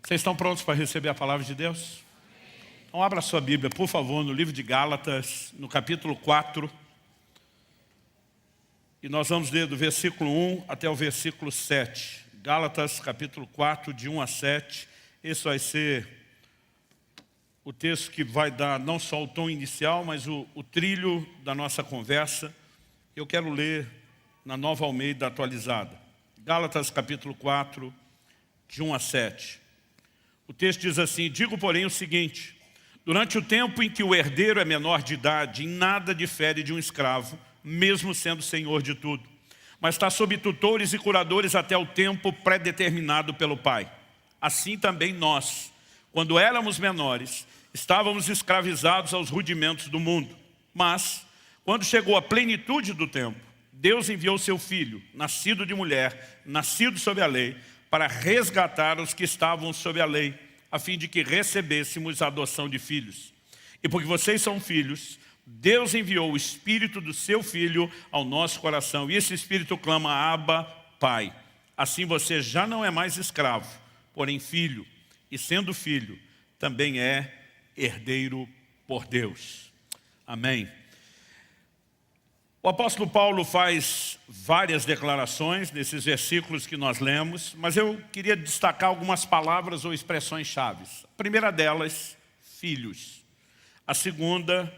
Vocês estão prontos para receber a palavra de Deus? Então abra sua Bíblia, por favor, no livro de Gálatas, no capítulo 4. E nós vamos ler do versículo 1 até o versículo 7. Gálatas, capítulo 4, de 1 a 7. Esse vai ser o texto que vai dar não só o tom inicial, mas o trilho da nossa conversa. Eu quero ler na Nova Almeida atualizada. Gálatas, capítulo 4, de 1 a 7. O texto diz assim: digo, porém, o seguinte: durante o tempo em que o herdeiro é menor de idade, em nada difere de um escravo, mesmo sendo senhor de tudo, mas está sob tutores e curadores até o tempo pré-determinado pelo Pai. Assim também nós, quando éramos menores, estávamos escravizados aos rudimentos do mundo. Mas, quando chegou a plenitude do tempo, Deus enviou seu Filho, nascido de mulher, nascido sob a lei, para resgatar os que estavam sob a lei, a fim de que recebêssemos a adoção de filhos. E porque vocês são filhos, Deus enviou o Espírito do seu Filho ao nosso coração. E esse Espírito clama: Abba, Pai. Assim você já não é mais escravo, porém filho. E sendo filho, também é herdeiro por Deus. Amém. O apóstolo Paulo faz várias declarações nesses versículos que nós lemos, mas eu queria destacar algumas palavras ou expressões chaves. A primeira delas, filhos. A segunda,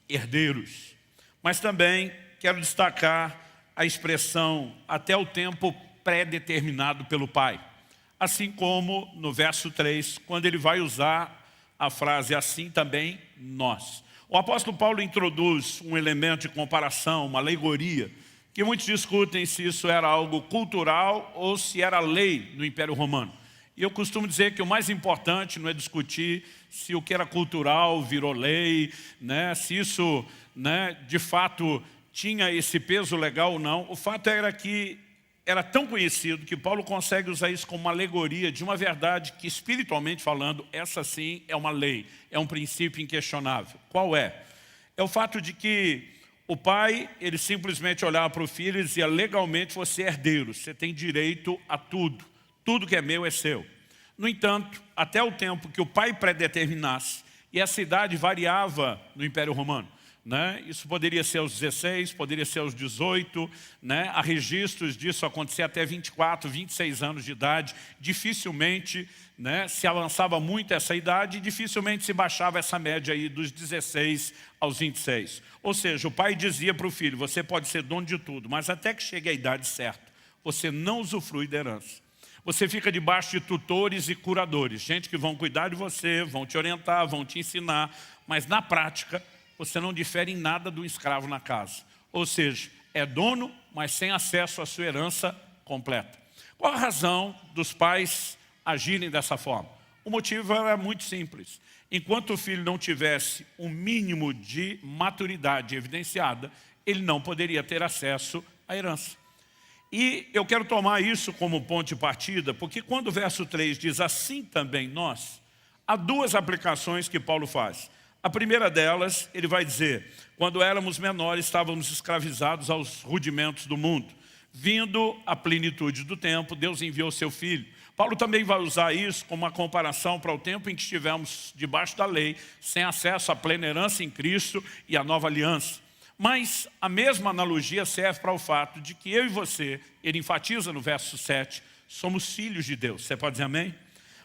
herdeiros. Mas também quero destacar a expressão até o tempo pré-determinado pelo Pai. Assim como no verso 3, quando ele vai usar a frase assim também nós. O apóstolo Paulo introduz um elemento de comparação, uma alegoria, que muitos discutem se isso era algo cultural ou se era lei no Império Romano. E eu costumo dizer que o mais importante não é discutir se o que era cultural virou lei, se isso de fato tinha esse peso legal ou não. O fato era que era tão conhecido que Paulo consegue usar isso como uma alegoria de uma verdade que, espiritualmente falando, essa sim é uma lei, é um princípio inquestionável. Qual é? É o fato de que o pai, ele simplesmente olhava para o filho e dizia: legalmente você é herdeiro, você tem direito a tudo, tudo que é meu é seu. No entanto, até o tempo que o pai predeterminasse, e essa idade variava no Império Romano, isso poderia ser aos 16, poderia ser aos 18, há registros disso acontecer até 24, 26 anos de idade. Dificilmente se avançava muito essa idade e dificilmente se baixava essa média aí dos 16 aos 26. Ou seja, o pai dizia para o filho: você pode ser dono de tudo, mas até que chegue a idade certa, você não usufrui da herança. Você fica debaixo de tutores e curadores, gente que vão cuidar de você, vão te orientar, vão te ensinar, mas na prática você não difere em nada do escravo na casa. Ou seja, é dono, mas sem acesso à sua herança completa. Qual a razão dos pais agirem dessa forma? O motivo era muito simples. Enquanto o filho não tivesse um mínimo de maturidade evidenciada, ele não poderia ter acesso à herança. E eu quero tomar isso como ponto de partida, porque quando o verso 3 diz assim também nós, há duas aplicações que Paulo faz. A primeira delas, ele vai dizer: quando éramos menores, estávamos escravizados aos rudimentos do mundo. Vindo a plenitude do tempo, Deus enviou seu Filho. Paulo também vai usar isso como uma comparação para o tempo em que estivemos debaixo da lei, sem acesso à plena herança em Cristo e à nova aliança. Mas a mesma analogia serve para o fato de que eu e você, ele enfatiza no verso 7, somos filhos de Deus. Você pode dizer amém?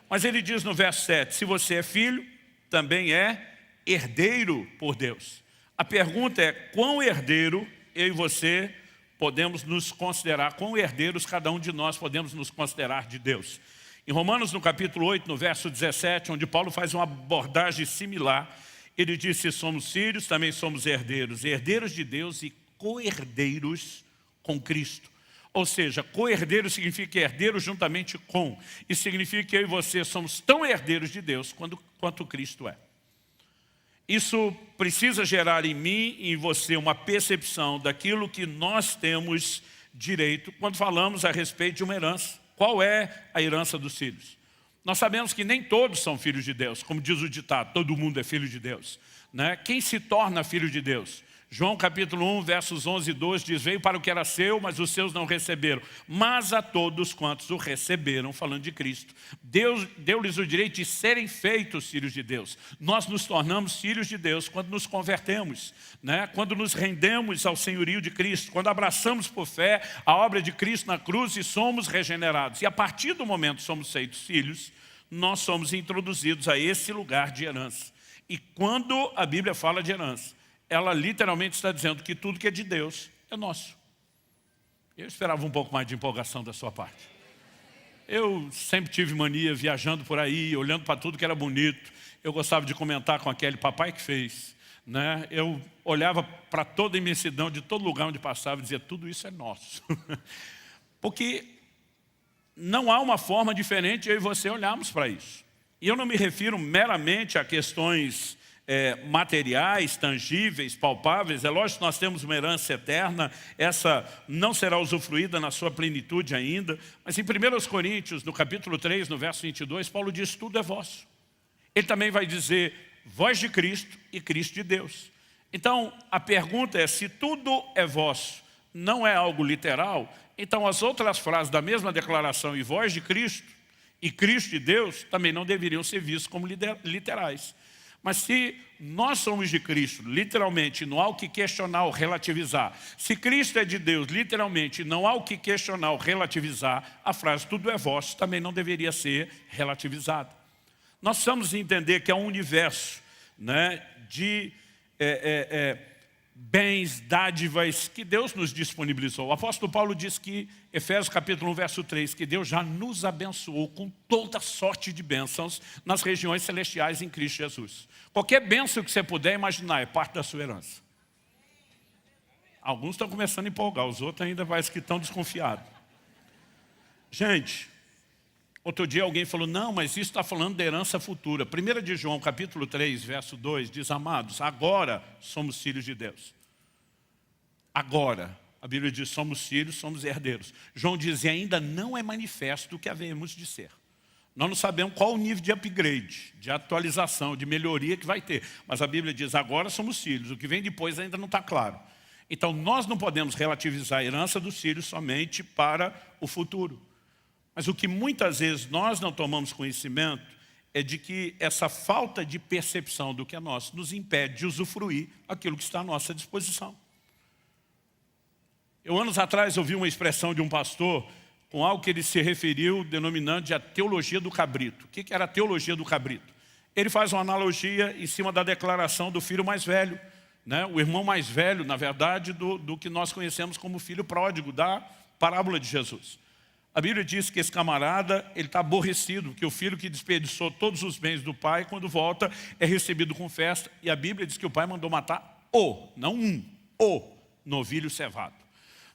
Mas ele diz no verso 7, se você é filho, também é herdeiro por Deus. A pergunta é: quão herdeiro eu e você podemos nos considerar, quão herdeiros cada um de nós podemos nos considerar de Deus? Em Romanos, no capítulo 8, no verso 17, onde Paulo faz uma abordagem similar, ele diz: se somos filhos, também somos herdeiros, herdeiros de Deus e co-herdeiros com Cristo. Ou seja, co-herdeiro significa herdeiro juntamente com. Isso significa que eu e você somos tão herdeiros de Deus quanto Cristo é. Isso precisa gerar em mim e em você uma percepção daquilo que nós temos direito quando falamos a respeito de uma herança. Qual é a herança dos filhos? Nós sabemos que nem todos são filhos de Deus, como diz o ditado: todo mundo é filho de Deus. Quem se torna filho de Deus? João capítulo 1, versos 11 e 12 diz, veio para o que era seu, mas os seus não receberam. Mas a todos quantos o receberam, falando de Cristo, Deus deu-lhes o direito de serem feitos filhos de Deus. Nós nos tornamos filhos de Deus quando nos convertemos, né? Quando nos rendemos ao senhorio de Cristo, quando abraçamos por fé a obra de Cristo na cruz e somos regenerados. E a partir do momento que somos feitos filhos, nós somos introduzidos a esse lugar de herança. E quando a Bíblia fala de herança, ela literalmente está dizendo que tudo que é de Deus é nosso. Eu esperava um pouco mais de empolgação da sua parte. Eu sempre tive mania, viajando por aí, olhando para tudo que era bonito. Eu gostava de comentar com aquele papai que fez, né? Eu olhava para toda a imensidão de todo lugar onde passava e dizia, tudo isso é nosso. Porque não há uma forma diferente eu e você olharmos para isso. E eu não me refiro meramente a questões materiais, tangíveis, palpáveis. É lógico que nós temos uma herança eterna, essa não será usufruída na sua plenitude ainda, mas em 1 Coríntios, no capítulo 3, no verso 22, Paulo diz, tudo é vosso. Ele também vai dizer, vós de Cristo e Cristo de Deus. Então, a pergunta é, se tudo é vosso, não é algo literal, então as outras frases da mesma declaração, e vós de Cristo e Cristo de Deus, também não deveriam ser vistos como literais. Mas se nós somos de Cristo, literalmente, não há o que questionar ou relativizar. Se Cristo é de Deus, literalmente, não há o que questionar ou relativizar, a frase tudo é vosso também não deveria ser relativizada. Nós precisamos entender que é um universo, né, de bens, dádivas que Deus nos disponibilizou. O apóstolo Paulo diz que, Efésios capítulo 1, verso 3, que Deus já nos abençoou com toda sorte de bênçãos nas regiões celestiais em Cristo Jesus. Qualquer bênção que você puder imaginar é parte da sua herança. Alguns estão começando a empolgar, os outros ainda parece que estão desconfiados. Gente, outro dia alguém falou, não, mas isso está falando de herança futura. 1 de João, capítulo 3, verso 2, diz, amados, agora somos filhos de Deus. Agora, a Bíblia diz, somos filhos, somos herdeiros. João diz, e ainda não é manifesto o que havemos de ser. Nós não sabemos qual o nível de upgrade, de atualização, de melhoria que vai ter. Mas a Bíblia diz, agora somos filhos, o que vem depois ainda não está claro. Então, nós não podemos relativizar a herança dos filhos somente para o futuro. Mas o que muitas vezes nós não tomamos conhecimento é de que essa falta de percepção do que é nosso nos impede de usufruir aquilo que está à nossa disposição. Anos atrás, ouvi uma expressão de um pastor com algo que ele se referiu denominando de a teologia do cabrito. O que era a teologia do cabrito? Ele faz uma analogia em cima da declaração do filho mais velho, né? O irmão mais velho, na verdade, do que nós conhecemos como filho pródigo, da parábola de Jesus. A Bíblia diz que esse camarada, ele está aborrecido, que o filho que desperdiçou todos os bens do pai, quando volta, é recebido com festa. E a Bíblia diz que o pai mandou matar não o novilho cevado.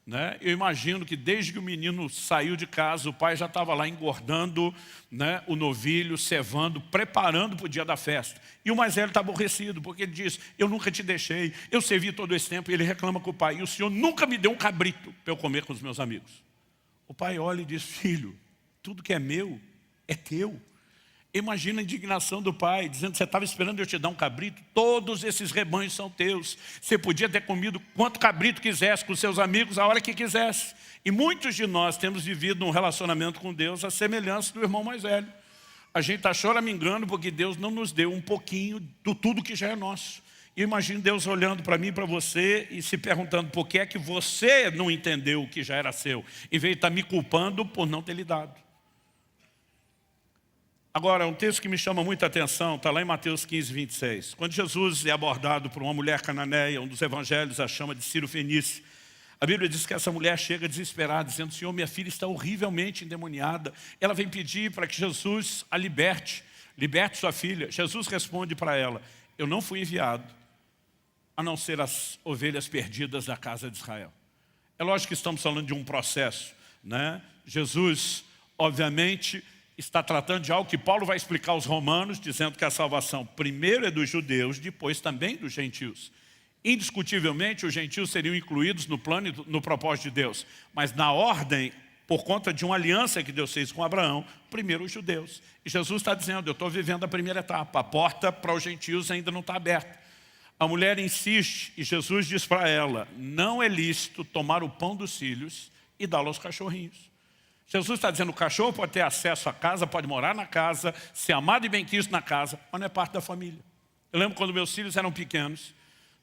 Né? Eu imagino que desde que o menino saiu de casa, o pai já estava lá engordando, né, o novilho, cevando, preparando para o dia da festa. E o mais velho está aborrecido, porque ele diz, eu nunca te deixei, eu servi todo esse tempo, e ele reclama com o pai, e o senhor nunca me deu um cabrito para eu comer com os meus amigos. O pai olha e diz, filho, tudo que é meu é teu. Imagina a indignação do pai, dizendo, você estava esperando eu te dar um cabrito? Todos esses rebanhos são teus. Você podia ter comido quanto cabrito quisesse com seus amigos, a hora que quisesse. E muitos de nós temos vivido um relacionamento com Deus à semelhança do irmão mais velho. A gente está choramingando porque Deus não nos deu um pouquinho do tudo que já é nosso. E eu imagino Deus olhando para mim e para você e se perguntando por que é que você não entendeu o que já era seu, em vez de estar me culpando por não ter lhe dado. Agora, um texto que me chama muita atenção, está lá em Mateus 15, 26. Quando Jesus é abordado por uma mulher cananeia, um dos evangelhos a chama de Ciro Fenícia, a Bíblia diz que essa mulher chega desesperada, dizendo, Senhor, minha filha está horrivelmente endemoniada. Ela vem pedir para que Jesus a liberte sua filha. Jesus responde para ela, eu não fui enviado a não ser as ovelhas perdidas da casa de Israel. É lógico que estamos falando de um processo, né? Jesus, obviamente, está tratando de algo que Paulo vai explicar aos romanos, dizendo que a salvação primeiro é dos judeus, depois também dos gentios. Indiscutivelmente, os gentios seriam incluídos no plano e no propósito de Deus, mas na ordem, por conta de uma aliança que Deus fez com Abraão, primeiro os judeus. E Jesus está dizendo, eu estou vivendo a primeira etapa, a porta para os gentios ainda não está aberta. A mulher insiste e Jesus diz para ela, não é lícito tomar o pão dos filhos e dá-lo aos cachorrinhos. Jesus está dizendo, o cachorro pode ter acesso à casa, pode morar na casa, ser amado e bem-quisto na casa, mas não é parte da família. Eu lembro quando meus filhos eram pequenos,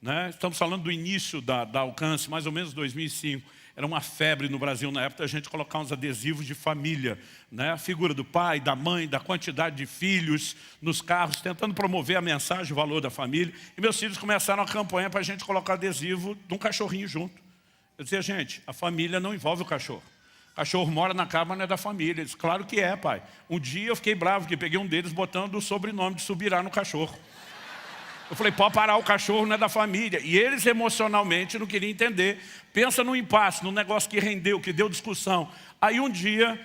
né? Estamos falando do início da Alcance, mais ou menos 2005. Era uma febre no Brasil na época a gente colocar uns adesivos de família, né? A figura do pai, da mãe, da quantidade de filhos nos carros, tentando promover a mensagem, o valor da família. E meus filhos começaram a campanha para a gente colocar adesivo de um cachorrinho junto. Eu dizia, gente, a família não envolve o cachorro. O cachorro mora na casa, mas não é da família. Eles, claro que é, pai. Um dia eu fiquei bravo, porque peguei um deles botando o sobrenome de Subirá no cachorro. Eu falei, pode parar, o cachorro não é da família. E eles emocionalmente não queriam entender. Pensa no impasse, num negócio que rendeu, que deu discussão. Aí um dia,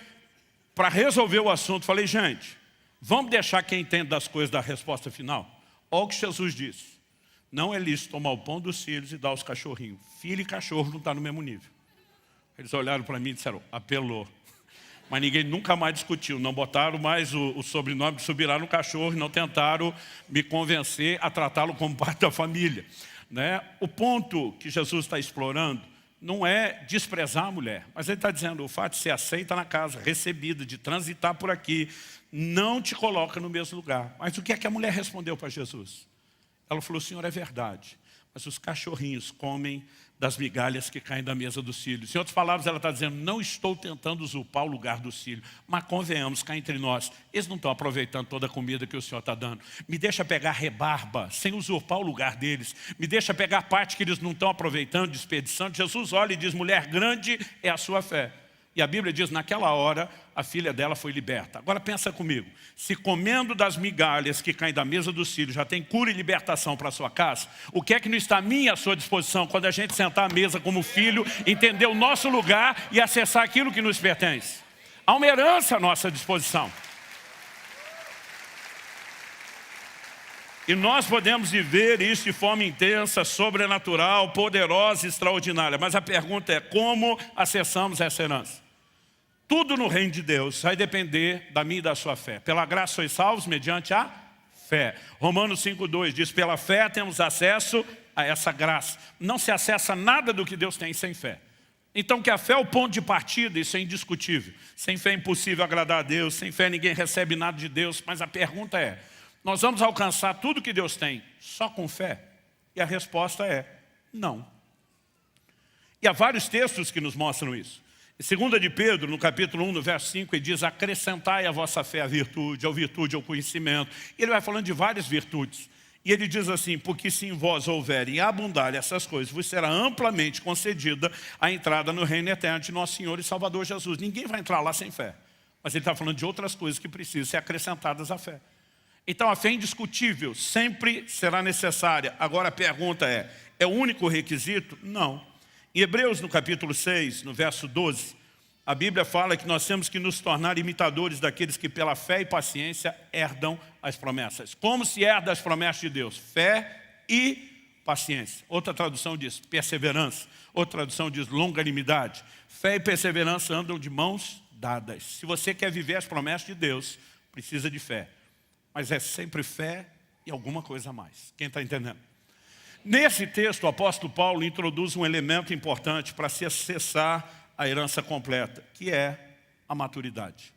para resolver o assunto, falei, gente, vamos deixar quem entende das coisas dar a resposta final? Olha o que Jesus disse. Não é lícito tomar o pão dos filhos e dar aos cachorrinhos. Filho e cachorro não estão no mesmo nível. Eles olharam para mim e disseram, apelou. Mas ninguém nunca mais discutiu, não botaram mais o sobrenome de Subirá no cachorro e não tentaram me convencer a tratá-lo como parte da família, né? O ponto que Jesus está explorando não é desprezar a mulher, mas ele está dizendo, o fato de ser aceita na casa, recebida, de transitar por aqui, não te coloca no mesmo lugar. Mas o que é que a mulher respondeu para Jesus? Ela falou, Senhor, é verdade, mas os cachorrinhos comem das migalhas que caem da mesa dos filhos. Em outras palavras, ela está dizendo, não estou tentando usurpar o lugar dos filhos, mas convenhamos, cá entre nós, eles não estão aproveitando toda a comida que o Senhor está dando. Me deixa pegar rebarba, sem usurpar o lugar deles. Me deixa pegar parte que eles não estão aproveitando, desperdiçando. Jesus olha e diz, mulher, grande é a sua fé. E a Bíblia diz, naquela hora, a filha dela foi liberta. Agora pensa comigo, se comendo das migalhas que caem da mesa dos filhos já tem cura e libertação para a sua casa, o que é que não está a mim e à sua disposição quando a gente sentar à mesa como filho, entender o nosso lugar e acessar aquilo que nos pertence? Há uma herança à nossa disposição. E nós podemos viver isso de forma intensa, sobrenatural, poderosa, extraordinária. Mas a pergunta é, como acessamos essa herança? Tudo no reino de Deus vai depender da minha e da sua fé. Pela graça sois salvos mediante a fé. Romanos 5,2 diz, pela fé temos acesso a essa graça. Não se acessa nada do que Deus tem sem fé. Então que a fé é o ponto de partida, isso é indiscutível. Sem fé é impossível agradar a Deus, sem fé ninguém recebe nada de Deus. Mas a pergunta é, nós vamos alcançar tudo que Deus tem só com fé? E a resposta é, não. E há vários textos que nos mostram isso. Em 2 de Pedro, no capítulo 1, no verso 5, ele diz, acrescentai a vossa fé à virtude ao conhecimento. E ele vai falando de várias virtudes. E ele diz assim, porque se em vós houverem abundar essas coisas, vos será amplamente concedida a entrada no reino eterno de nosso Senhor e Salvador Jesus. Ninguém vai entrar lá sem fé. Mas ele está falando de outras coisas que precisam ser acrescentadas à fé. Então a fé é indiscutível, sempre será necessária. Agora a pergunta é o único requisito? Não. Em Hebreus, no capítulo 6, no verso 12, a Bíblia fala que nós temos que nos tornar imitadores daqueles que pela fé e paciência herdam as promessas. Como se herda as promessas de Deus? Fé e paciência. Outra tradução diz perseverança. Outra tradução diz longanimidade. Fé e perseverança andam de mãos dadas. Se você quer viver as promessas de Deus, precisa de fé. Mas é sempre fé e alguma coisa a mais. Quem está entendendo? Nesse texto, o apóstolo Paulo introduz um elemento importante para se acessar a herança completa, que é a maturidade.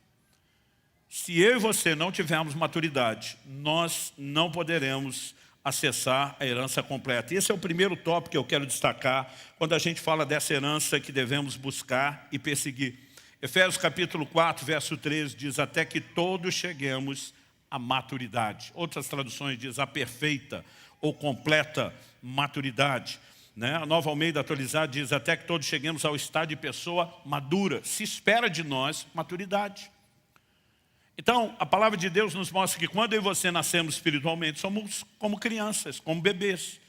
Se eu e você não tivermos maturidade, nós não poderemos acessar a herança completa. Esse é o primeiro tópico que eu quero destacar quando a gente fala dessa herança que devemos buscar e perseguir. Efésios capítulo 4, verso 13 diz, até que todos cheguemos à maturidade. Outras traduções dizem a perfeita ou completa maturidade. Né? A Nova Almeida atualizada diz, até que todos cheguemos ao estado de pessoa madura. Se espera de nós maturidade. Então, a palavra de Deus nos mostra que quando eu e você nascemos espiritualmente, somos como crianças, como bebês.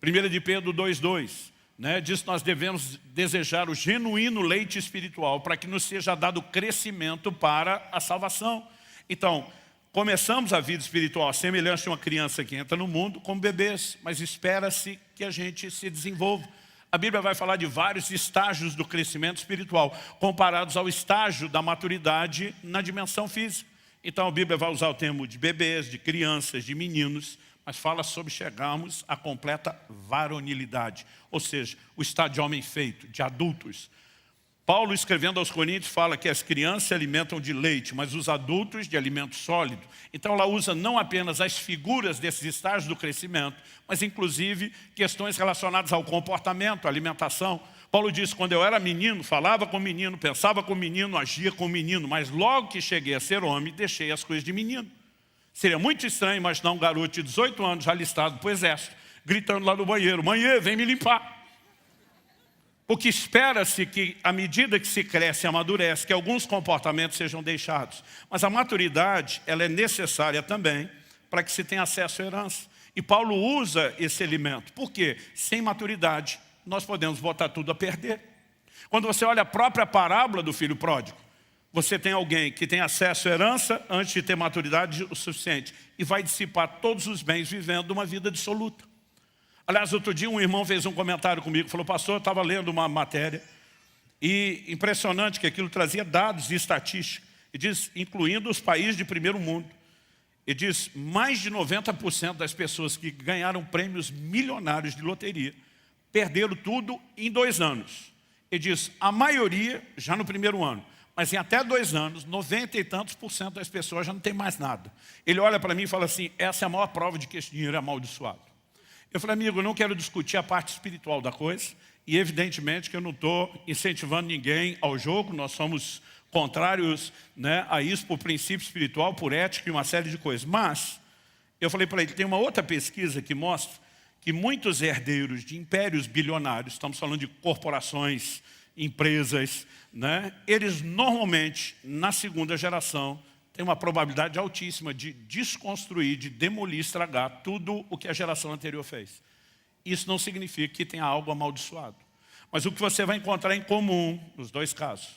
1 de Pedro 2,2, né? Diz que nós devemos desejar o genuíno leite espiritual para que nos seja dado crescimento para a salvação. Então, começamos a vida espiritual, a semelhança de uma criança que entra no mundo como bebês, mas espera-se que a gente se desenvolva. A Bíblia vai falar de vários estágios do crescimento espiritual, comparados ao estágio da maturidade na dimensão física. Então a Bíblia vai usar o termo de bebês, de crianças, de meninos, mas fala sobre chegarmos à completa varonilidade, ou seja, o estado de homem feito, de adultos. Paulo, escrevendo aos Coríntios, fala que as crianças se alimentam de leite, mas os adultos de alimento sólido. Então ela usa não apenas as figuras desses estágios do crescimento, mas inclusive questões relacionadas ao comportamento, à alimentação. Paulo diz, quando eu era menino, falava com menino, pensava com menino, agia com menino, mas logo que cheguei a ser homem, deixei as coisas de menino. Seria muito estranho imaginar um garoto de 18 anos, já alistado para o exército, gritando lá no banheiro, mãe, vem me limpar. Porque espera-se que, à medida que se cresce e amadurece, que alguns comportamentos sejam deixados. Mas a maturidade, ela é necessária também para que se tenha acesso à herança. E Paulo usa esse elemento. Por quê? Sem maturidade, nós podemos botar tudo a perder. Quando você olha a própria parábola do filho pródigo, você tem alguém que tem acesso à herança antes de ter maturidade o suficiente e vai dissipar todos os bens vivendo uma vida dissoluta. Aliás, outro dia um irmão fez um comentário comigo, falou, pastor, eu estava lendo uma matéria e impressionante que aquilo trazia dados e estatísticas, e diz, incluindo os países de primeiro mundo, e diz, mais de 90% das pessoas que ganharam prêmios milionários de loteria perderam tudo em 2 anos. Ele diz, a maioria já no primeiro ano, mas em até 2 anos, 90 e tantos por cento das pessoas já não tem mais nada. Ele olha para mim e fala assim, essa é a maior prova de que esse dinheiro é amaldiçoado. Eu falei, amigo, eu não quero discutir a parte espiritual da coisa, e evidentemente que eu não estou incentivando ninguém ao jogo, nós somos contrários, né, a isso por princípio espiritual, por ética e uma série de coisas. Mas, eu falei para ele, tem uma outra pesquisa que mostra que muitos herdeiros de impérios bilionários, estamos falando de corporações, empresas, né, eles normalmente, na segunda geração, tem uma probabilidade altíssima de desconstruir, de demolir, estragar tudo o que a geração anterior fez. Isso não significa que tenha algo amaldiçoado. Mas o que você vai encontrar em comum, nos 2 casos,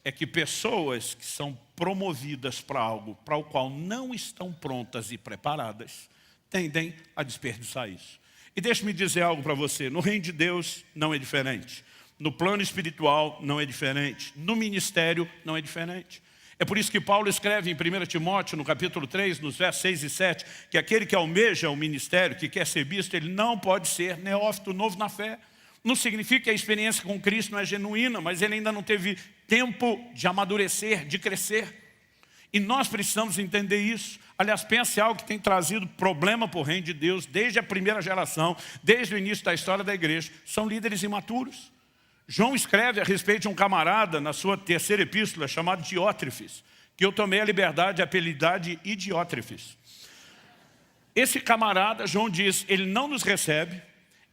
é que pessoas que são promovidas para algo para o qual não estão prontas e preparadas, tendem a desperdiçar isso. E deixe-me dizer algo para você, no reino de Deus não é diferente. No plano espiritual não é diferente. No ministério não é diferente. É por isso que Paulo escreve em 1 Timóteo, no capítulo 3, nos versos 6 e 7, que aquele que almeja o ministério, que quer ser visto, ele não pode ser neófito, novo na fé. Não significa que a experiência com Cristo não é genuína, mas ele ainda não teve tempo de amadurecer, de crescer. E nós precisamos entender isso. Aliás, pense algo que tem trazido problema para o reino de Deus, desde a primeira geração, desde o início da história da igreja, são líderes imaturos. João escreve a respeito de um camarada na sua 3ª epístola, chamado Diótrefes, que eu tomei a liberdade de apelidar de Idiótrefes. Esse camarada, João diz, ele não nos recebe,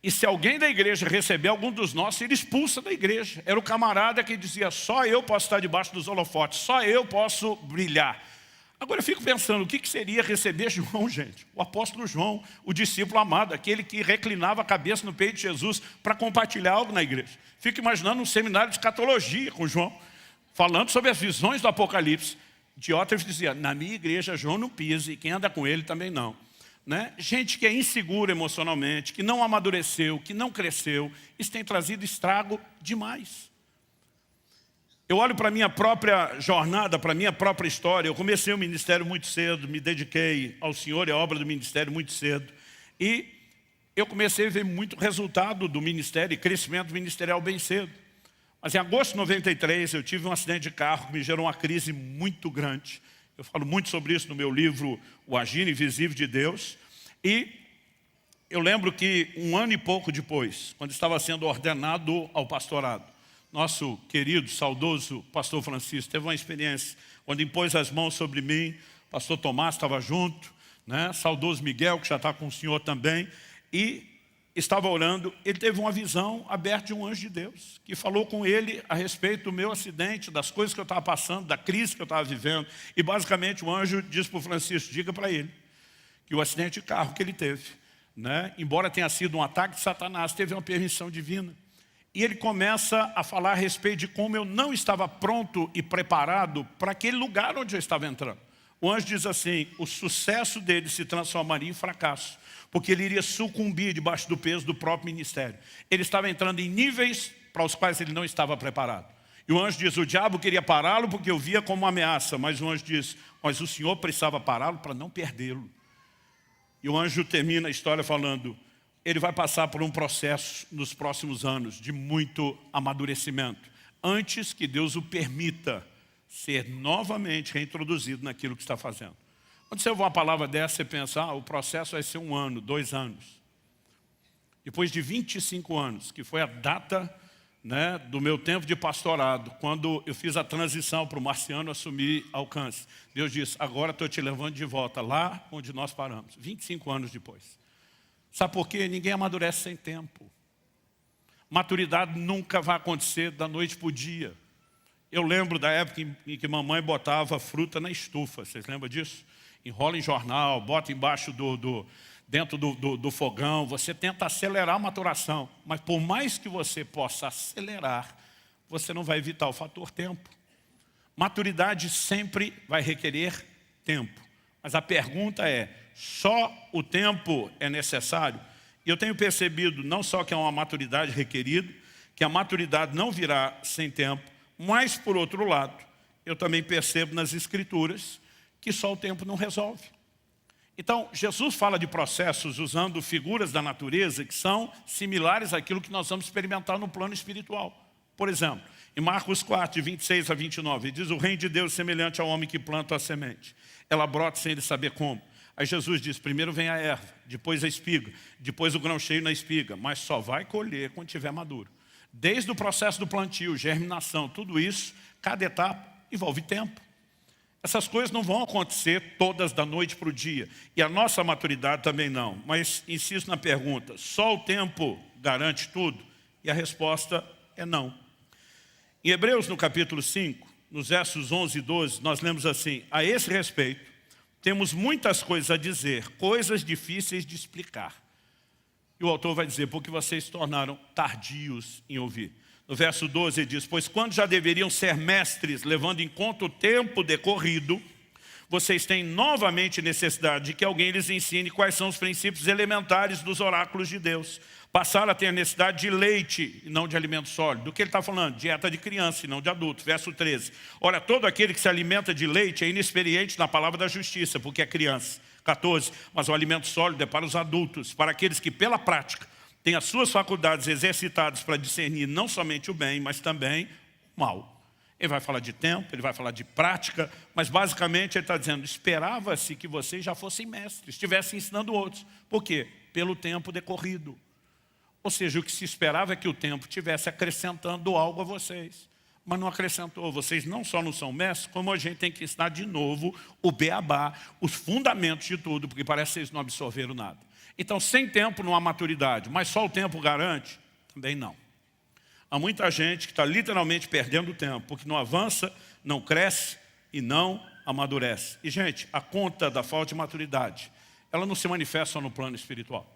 e se alguém da igreja receber algum dos nossos, ele expulsa da igreja. Era o camarada que dizia, só eu posso estar debaixo dos holofotes, só eu posso brilhar. Agora eu fico pensando, o que seria receber João, gente? O apóstolo João, o discípulo amado, aquele que reclinava a cabeça no peito de Jesus para compartilhar algo na igreja. Fico imaginando um seminário de escatologia com João, falando sobre as visões do Apocalipse. Diótrefes dizia, na minha igreja João não pisa e quem anda com ele também não. Né? Gente que é insegura emocionalmente, que não amadureceu, que não cresceu, isso tem trazido estrago demais. Eu olho para a minha própria jornada, para a minha própria história. Eu comecei o ministério muito cedo, me dediquei ao Senhor e à obra do ministério muito cedo. E eu comecei a ver muito resultado do ministério e crescimento ministerial bem cedo. Mas em agosto de 93 eu tive um acidente de carro que me gerou uma crise muito grande. Eu falo muito sobre isso no meu livro O Agir Invisível de Deus. E eu lembro que 1 ano e pouco depois, quando estava sendo ordenado ao pastorado, nosso querido, saudoso pastor Francisco teve uma experiência quando impôs as mãos sobre mim, o pastor Tomás estava junto, né? Saudoso Miguel, que já está com o senhor também, e estava orando, ele teve uma visão aberta de um anjo de Deus, que falou com ele a respeito do meu acidente, das coisas que eu estava passando, da crise que eu estava vivendo, e basicamente o anjo disse para o Francisco, diga para ele, que o acidente de carro que ele teve, né? Embora tenha sido um ataque de Satanás, teve uma permissão divina. E ele começa a falar a respeito de como eu não estava pronto e preparado para aquele lugar onde eu estava entrando. O anjo diz assim, o sucesso dele se transformaria em fracasso, porque ele iria sucumbir debaixo do peso do próprio ministério. Ele estava entrando em níveis para os quais ele não estava preparado. E o anjo diz, o diabo queria pará-lo porque eu via como uma ameaça, mas o anjo diz, mas o Senhor precisava pará-lo para não perdê-lo. E o anjo termina a história falando, ele vai passar por um processo nos próximos anos de muito amadurecimento, antes que Deus o permita ser novamente reintroduzido naquilo que está fazendo. Quando você ouve uma palavra dessa, você pensa, o processo vai ser 1 ano, 2 anos. Depois de 25 anos, que foi a data, né, do meu tempo de pastorado, quando eu fiz a transição para o Marciano assumir alcance, Deus disse, agora estou te levando de volta lá onde nós paramos, 25 anos depois. Sabe por quê? Ninguém amadurece sem tempo. Maturidade nunca vai acontecer da noite para o dia. Eu lembro da época em que mamãe botava fruta na estufa, vocês lembram disso? Enrola em jornal, bota embaixo dentro do fogão, você tenta acelerar a maturação, mas por mais que você possa acelerar, você não vai evitar o fator tempo. Maturidade sempre vai requerer tempo, mas a pergunta é, só o tempo é necessário? E eu tenho percebido não só que é uma maturidade requerida, que a maturidade não virá sem tempo, mas por outro lado, eu também percebo nas Escrituras que só o tempo não resolve. Então, Jesus fala de processos usando figuras da natureza que são similares àquilo que nós vamos experimentar no plano espiritual. Por exemplo, em Marcos 4, de 26 a 29, ele diz, o reino de Deus é semelhante ao homem que planta a semente. Ela brota sem ele saber como. Aí Jesus diz, primeiro vem a erva, depois a espiga, depois o grão cheio na espiga, mas só vai colher quando estiver maduro. Desde o processo do plantio, germinação, tudo isso, cada etapa envolve tempo. Essas coisas não vão acontecer todas da noite para o dia. E a nossa maturidade também não. Mas insisto na pergunta, só o tempo garante tudo? E a resposta é não. Em Hebreus, no capítulo 5, nos versos 11 e 12, nós lemos assim, a esse respeito, temos muitas coisas a dizer, coisas difíceis de explicar. E o autor vai dizer, porque vocês se tornaram tardios em ouvir. No verso 12 ele diz, pois quando já deveriam ser mestres, levando em conta o tempo decorrido, vocês têm novamente necessidade de que alguém lhes ensine quais são os princípios elementares dos oráculos de Deus. Passaram a ter necessidade de leite e não de alimento sólido. Do que ele está falando? Dieta de criança e não de adulto. Verso 13. Ora, todo aquele que se alimenta de leite é inexperiente na palavra da justiça, porque é criança. 14. Mas o alimento sólido é para os adultos, para aqueles que pela prática têm as suas faculdades exercitadas para discernir não somente o bem, mas também o mal. Ele vai falar de tempo, ele vai falar de prática, mas basicamente ele está dizendo, esperava-se que vocês já fossem mestres, estivessem ensinando outros. Por quê? Pelo tempo decorrido. Ou seja, o que se esperava é que o tempo estivesse acrescentando algo a vocês. Mas não acrescentou. Vocês não só não são mestres, como a gente tem que ensinar de novo o beabá, os fundamentos de tudo, porque parece que vocês não absorveram nada. Então, sem tempo não há maturidade, mas só o tempo garante? Também não. Há muita gente que está literalmente perdendo tempo, porque não avança, não cresce e não amadurece. E, gente, a conta da falta de maturidade, ela não se manifesta só no plano espiritual.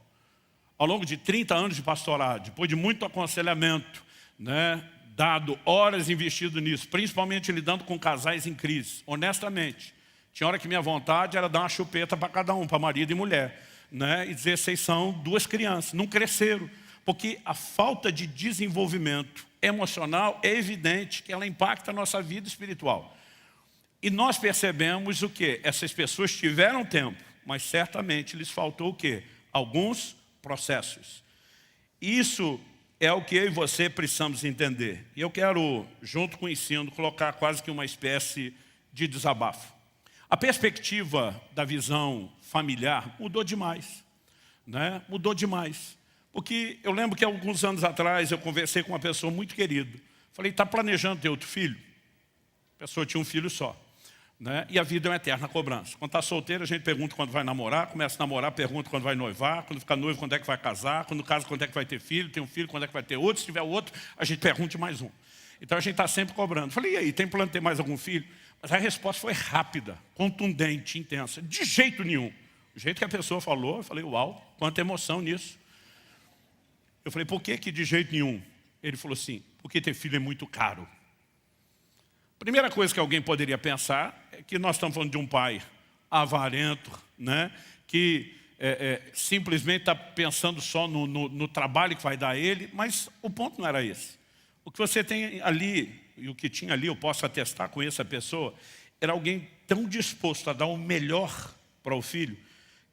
Ao longo de 30 anos de pastorado, depois de muito aconselhamento, né, dado horas investido nisso, principalmente lidando com casais em crise, honestamente, tinha hora que minha vontade era dar uma chupeta para cada um, para marido e mulher, né, e dizer, vocês são 2 crianças, não cresceram. Porque a falta de desenvolvimento emocional é evidente que ela impacta a nossa vida espiritual. E nós percebemos o quê? Essas pessoas tiveram tempo, mas certamente lhes faltou o quê? Alguns processos. Isso é o que eu e você precisamos entender. E eu quero, junto com o ensino, colocar quase que uma espécie de desabafo. A perspectiva da visão familiar mudou demais, né? Mudou demais. Porque eu lembro que alguns anos atrás eu conversei com uma pessoa muito querida. Falei, está planejando ter outro filho? A pessoa tinha um filho só. Né? E a vida é uma eterna cobrança. Quando está solteiro, a gente pergunta quando vai namorar, começa a namorar, pergunta quando vai noivar, quando fica noivo, quando é que vai casar, quando casa, quando é que vai ter filho, tem um filho, quando é que vai ter outro, se tiver outro, a gente pergunta mais um. Então a gente está sempre cobrando. Falei, e aí, tem plano de ter mais algum filho? Mas a resposta foi rápida, contundente, intensa. De jeito nenhum. Do jeito que a pessoa falou, eu falei, uau, quanta emoção nisso. Eu falei, por que de jeito nenhum? Ele falou assim, porque ter filho é muito caro. Primeira coisa que alguém poderia pensar é que nós estamos falando de um pai avarento, né? Que simplesmente está pensando só no trabalho que vai dar a ele, mas o ponto não era esse. O que você tem ali, e o que tinha ali, eu posso atestar com essa pessoa, era alguém tão disposto a dar o melhor para o filho,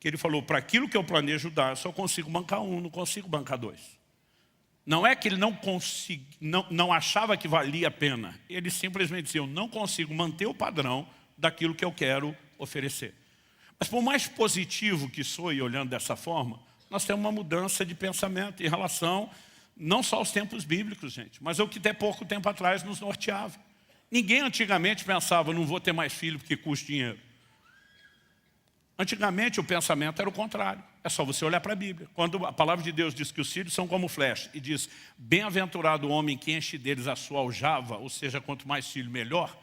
que ele falou, para aquilo que eu planejo dar, eu só consigo bancar um, não consigo bancar dois. Não é que ele não achava que valia a pena. Ele simplesmente dizia, eu não consigo manter o padrão daquilo que eu quero oferecer. Mas por mais positivo que soe olhando dessa forma, nós temos uma mudança de pensamento em relação não só aos tempos bíblicos, gente, mas ao que até pouco tempo atrás nos norteava. Ninguém antigamente pensava, não vou ter mais filho porque custa dinheiro. Antigamente o pensamento era o contrário. É só você olhar para a Bíblia. Quando a palavra de Deus diz que os filhos são como flecha e diz, bem-aventurado o homem que enche deles a sua aljava, ou seja, quanto mais filho, melhor.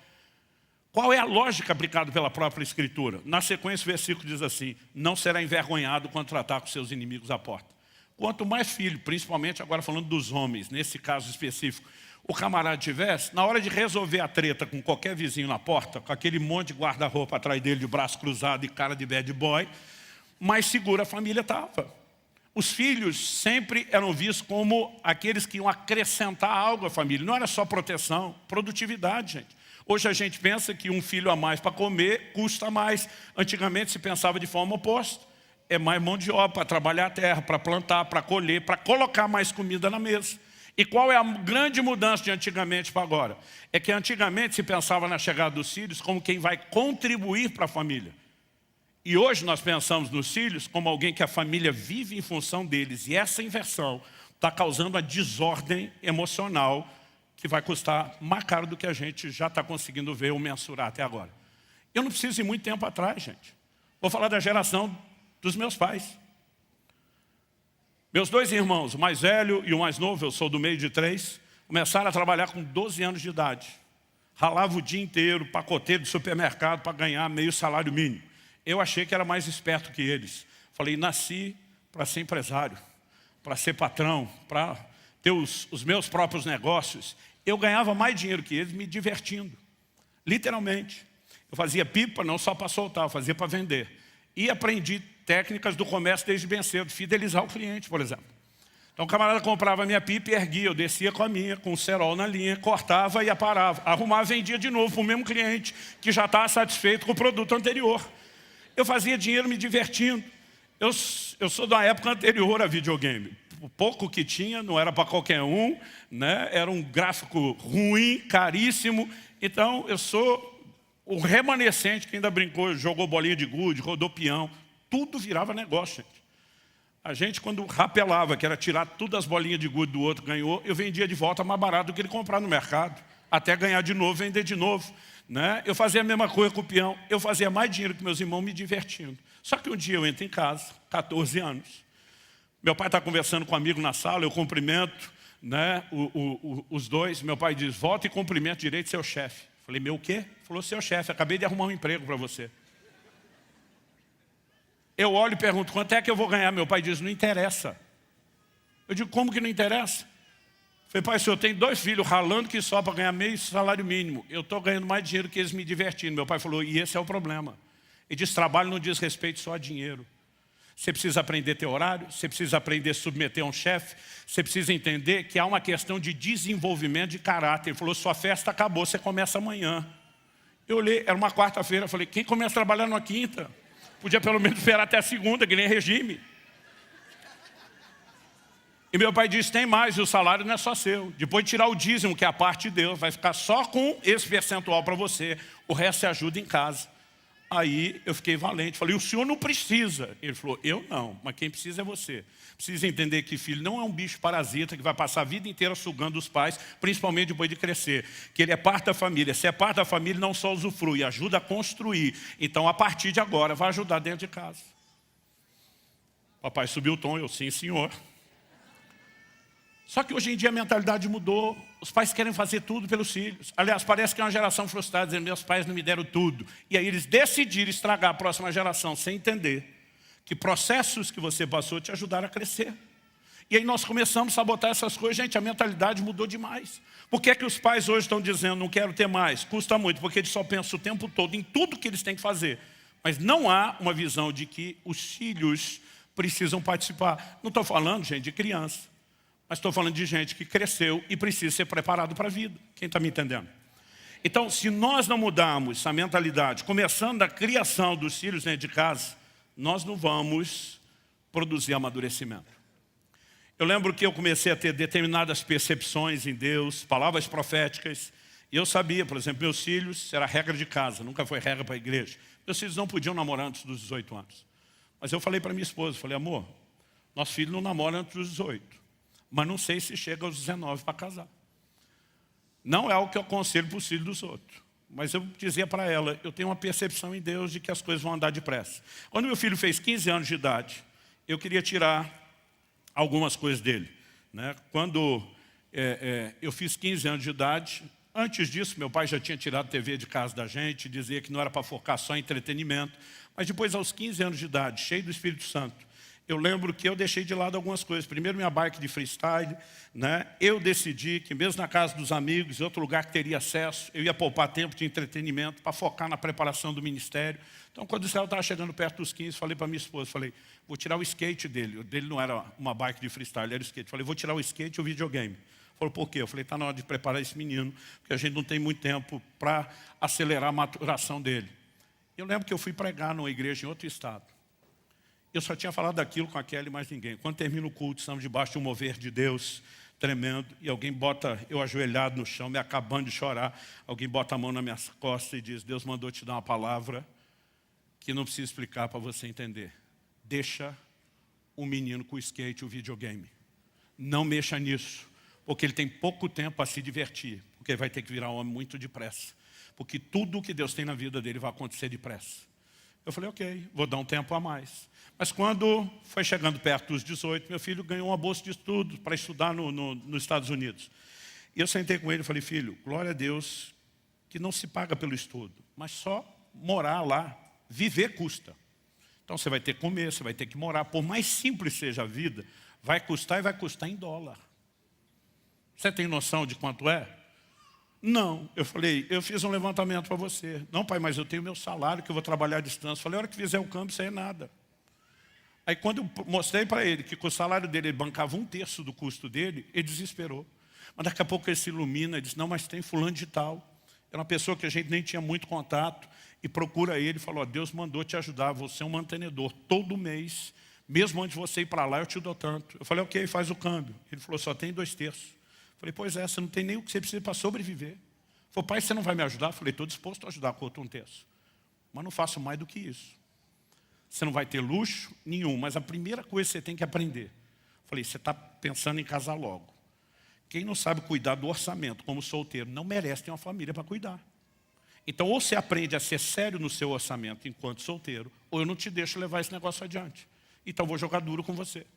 Qual é a lógica aplicada pela própria Escritura? Na sequência o versículo diz assim, não será envergonhado quando tratar com seus inimigos à porta. Quanto mais filho, principalmente agora falando dos homens, nesse caso específico, o camarada tivesse, na hora de resolver a treta com qualquer vizinho na porta, com aquele monte de guarda-roupa atrás dele, de braço cruzado e cara de bad boy, mais segura a família estava. Os filhos sempre eram vistos como aqueles que iam acrescentar algo à família. Não era só proteção, produtividade, gente. Hoje a gente pensa que um filho a mais para comer custa mais. Antigamente se pensava de forma oposta. É mais mão de obra para trabalhar a terra, para plantar, para colher, para colocar mais comida na mesa. E qual é a grande mudança de antigamente para agora? É que antigamente se pensava na chegada dos filhos como quem vai contribuir para a família. E hoje nós pensamos nos filhos como alguém que a família vive em função deles. E essa inversão está causando a desordem emocional que vai custar mais caro do que a gente já está conseguindo ver ou mensurar até agora. Eu não preciso ir muito tempo atrás, gente. Vou falar da geração dos meus pais. Meus dois irmãos, o mais velho e o mais novo, eu sou do meio de 3, começaram a trabalhar com 12 anos de idade. Ralava o dia inteiro, pacoteiro de supermercado para ganhar meio salário mínimo. Eu achei que era mais esperto que eles. Falei, nasci para ser empresário, para ser patrão, para ter os meus próprios negócios. Eu ganhava mais dinheiro que eles me divertindo, literalmente. Eu fazia pipa não só para soltar, eu fazia para vender. E aprendi técnicas do comércio desde bem cedo, fidelizar o cliente, por exemplo. Então o camarada comprava a minha pipa e erguia, eu descia com a minha, com o cerol na linha, cortava e aparava. Arrumava, vendia de novo para o mesmo cliente, que já estava satisfeito com o produto anterior. Eu fazia dinheiro me divertindo. Eu sou da época anterior a videogame. O pouco que tinha não era para qualquer um, né? Era um gráfico ruim, caríssimo. Então eu sou o remanescente que ainda brincou, jogou bolinha de gude, rodou peão. Tudo virava negócio, gente. A gente, quando rapelava, que era tirar todas as bolinhas de gude do outro, ganhou, eu vendia de volta mais barato do que ele comprar no mercado. Até ganhar de novo, vender de novo. Né? Eu fazia a mesma coisa com o peão. Eu fazia mais dinheiro que meus irmãos me divertindo. Só que um dia eu entro em casa, 14 anos. Meu pai está conversando com um amigo na sala, eu cumprimento, né, os dois. Meu pai diz, volta e cumprimento direito seu chefe. Falei, meu o quê? Falou, seu chefe, acabei de arrumar um emprego para você. Eu olho e pergunto, quanto é que eu vou ganhar? Meu pai diz, não interessa. Eu digo, como que não interessa? Falei, pai, o senhor tem 2 filhos ralando que só para ganhar meio salário mínimo. Eu estou ganhando mais dinheiro que eles me divertindo. Meu pai falou, e esse é o problema. Ele diz, trabalho não diz respeito só a dinheiro. Você precisa aprender a ter horário, você precisa aprender a submeter a um chefe, você precisa entender que há uma questão de desenvolvimento de caráter. Ele falou, sua festa acabou, você começa amanhã. Eu olhei, era uma quarta-feira, falei, quem começa a trabalhar numa quinta? Podia pelo menos esperar até a segunda, que nem regime. E meu pai disse, tem mais, e o salário não é só seu. Depois de tirar o dízimo, que é a parte de Deus, vai ficar só com esse percentual para você. O resto você ajuda em casa. Aí eu fiquei valente, falei, o senhor não precisa. Ele falou, eu não, mas quem precisa é você. Precisa entender que filho não é um bicho parasita que vai passar a vida inteira sugando os pais, principalmente depois de crescer. Que ele é parte da família. Se é parte da família, não só usufrui, ajuda a construir. Então, a partir de agora, vai ajudar dentro de casa. Papai subiu o tom, eu, sim, senhor. Só que hoje em dia a mentalidade mudou. Os pais querem fazer tudo pelos filhos. Aliás, parece que é uma geração frustrada, dizendo, meus pais não me deram tudo. E aí eles decidiram estragar a próxima geração, sem entender que processos que você passou te ajudaram a crescer. E aí nós começamos a sabotar essas coisas. Gente, a mentalidade mudou demais. Por que é que os pais hoje estão dizendo, não quero ter mais? Custa muito, porque eles só pensam o tempo todo em tudo que eles têm que fazer. Mas não há uma visão de que os filhos precisam participar. Não estou falando, gente, de criança. Mas estou falando de gente que cresceu e precisa ser preparado para a vida. Quem está me entendendo? Então, se nós não mudarmos essa mentalidade, começando da criação dos filhos dentro de casa, nós não vamos produzir amadurecimento. Eu lembro que eu comecei a ter determinadas percepções em Deus, palavras proféticas, e eu sabia, por exemplo, meus filhos, era regra de casa, nunca foi regra para a igreja. Meus filhos não podiam namorar antes dos 18 anos. Mas eu falei para minha esposa, falei, amor, nosso filho não namora antes dos 18, mas não sei se chega aos 19 para casar. Não é algo que eu aconselho para os filhos dos outros. Mas eu dizia para ela, eu tenho uma percepção em Deus de que as coisas vão andar depressa. Quando meu filho fez 15 anos de idade, eu queria tirar algumas coisas dele. Né? Quando eu fiz 15 anos de idade, antes disso meu pai já tinha tirado a TV de casa da gente, dizia que não era para focar só em entretenimento. Mas depois, aos 15 anos de idade, cheio do Espírito Santo, eu lembro que eu deixei de lado algumas coisas. Primeiro, minha bike de freestyle, né? Eu decidi que mesmo na casa dos amigos, em outro lugar que teria acesso, eu ia poupar tempo de entretenimento para focar na preparação do ministério. Então, quando o Israel estava chegando perto dos 15, falei para minha esposa, falei, vou tirar o skate dele. O dele não era uma bike de freestyle, era o skate. Falei, vou tirar o skate e o videogame. Falou, por quê? Eu falei, está na hora de preparar esse menino, porque a gente não tem muito tempo para acelerar a maturação dele. Eu lembro que eu fui pregar numa igreja em outro estado. Eu só tinha falado daquilo com a Kelly e mais ninguém. Quando termina o culto, estamos debaixo de um mover de Deus tremendo, e alguém bota eu ajoelhado no chão, me acabando de chorar, alguém bota a mão nas minhas costas e diz, Deus mandou te dar uma palavra que não precisa explicar para você entender. Deixa o menino com o skate e o videogame. Não mexa nisso, porque ele tem pouco tempo para se divertir, porque ele vai ter que virar homem muito depressa. Porque tudo o que Deus tem na vida dele vai acontecer depressa. Eu falei, ok, vou dar um tempo a mais. Mas quando foi chegando perto dos 18, meu filho ganhou uma bolsa de estudo para estudar nos Estados Unidos. E eu sentei com ele e falei, filho, glória a Deus que não se paga pelo estudo, mas só morar lá, viver custa. Então você vai ter que comer, você vai ter que morar. Por mais simples seja a vida, vai custar e vai custar em dólar. Você tem noção de quanto é? Não. Eu falei, eu fiz um levantamento para você. Não, pai, mas eu tenho meu salário que eu vou trabalhar à distância. Falei, a hora que fizer o câmbio, isso aí é nada. Aí quando eu mostrei para ele que com o salário dele ele bancava 1/3 do custo dele, ele desesperou. Mas daqui a pouco ele se ilumina e diz, não, mas tem fulano de tal. Era uma pessoa que a gente nem tinha muito contato e procura ele e falou, Deus mandou te ajudar, você é um mantenedor. Todo mês, mesmo antes de você ir para lá, eu te dou tanto. Eu falei, ok, faz o câmbio. Ele falou, só tem 2/3. Falei, pois é, você não tem nem o que você precisa para sobreviver. Falei, pai, você não vai me ajudar? Falei, estou disposto a ajudar com outro 1/3. Mas não faço mais do que isso. Você não vai ter luxo nenhum, mas a primeira coisa que você tem que aprender. Falei, você está pensando em casar logo. Quem não sabe cuidar do orçamento como solteiro não merece ter uma família para cuidar. Então, ou você aprende a ser sério no seu orçamento enquanto solteiro, ou eu não te deixo levar esse negócio adiante. Então, vou jogar duro com você.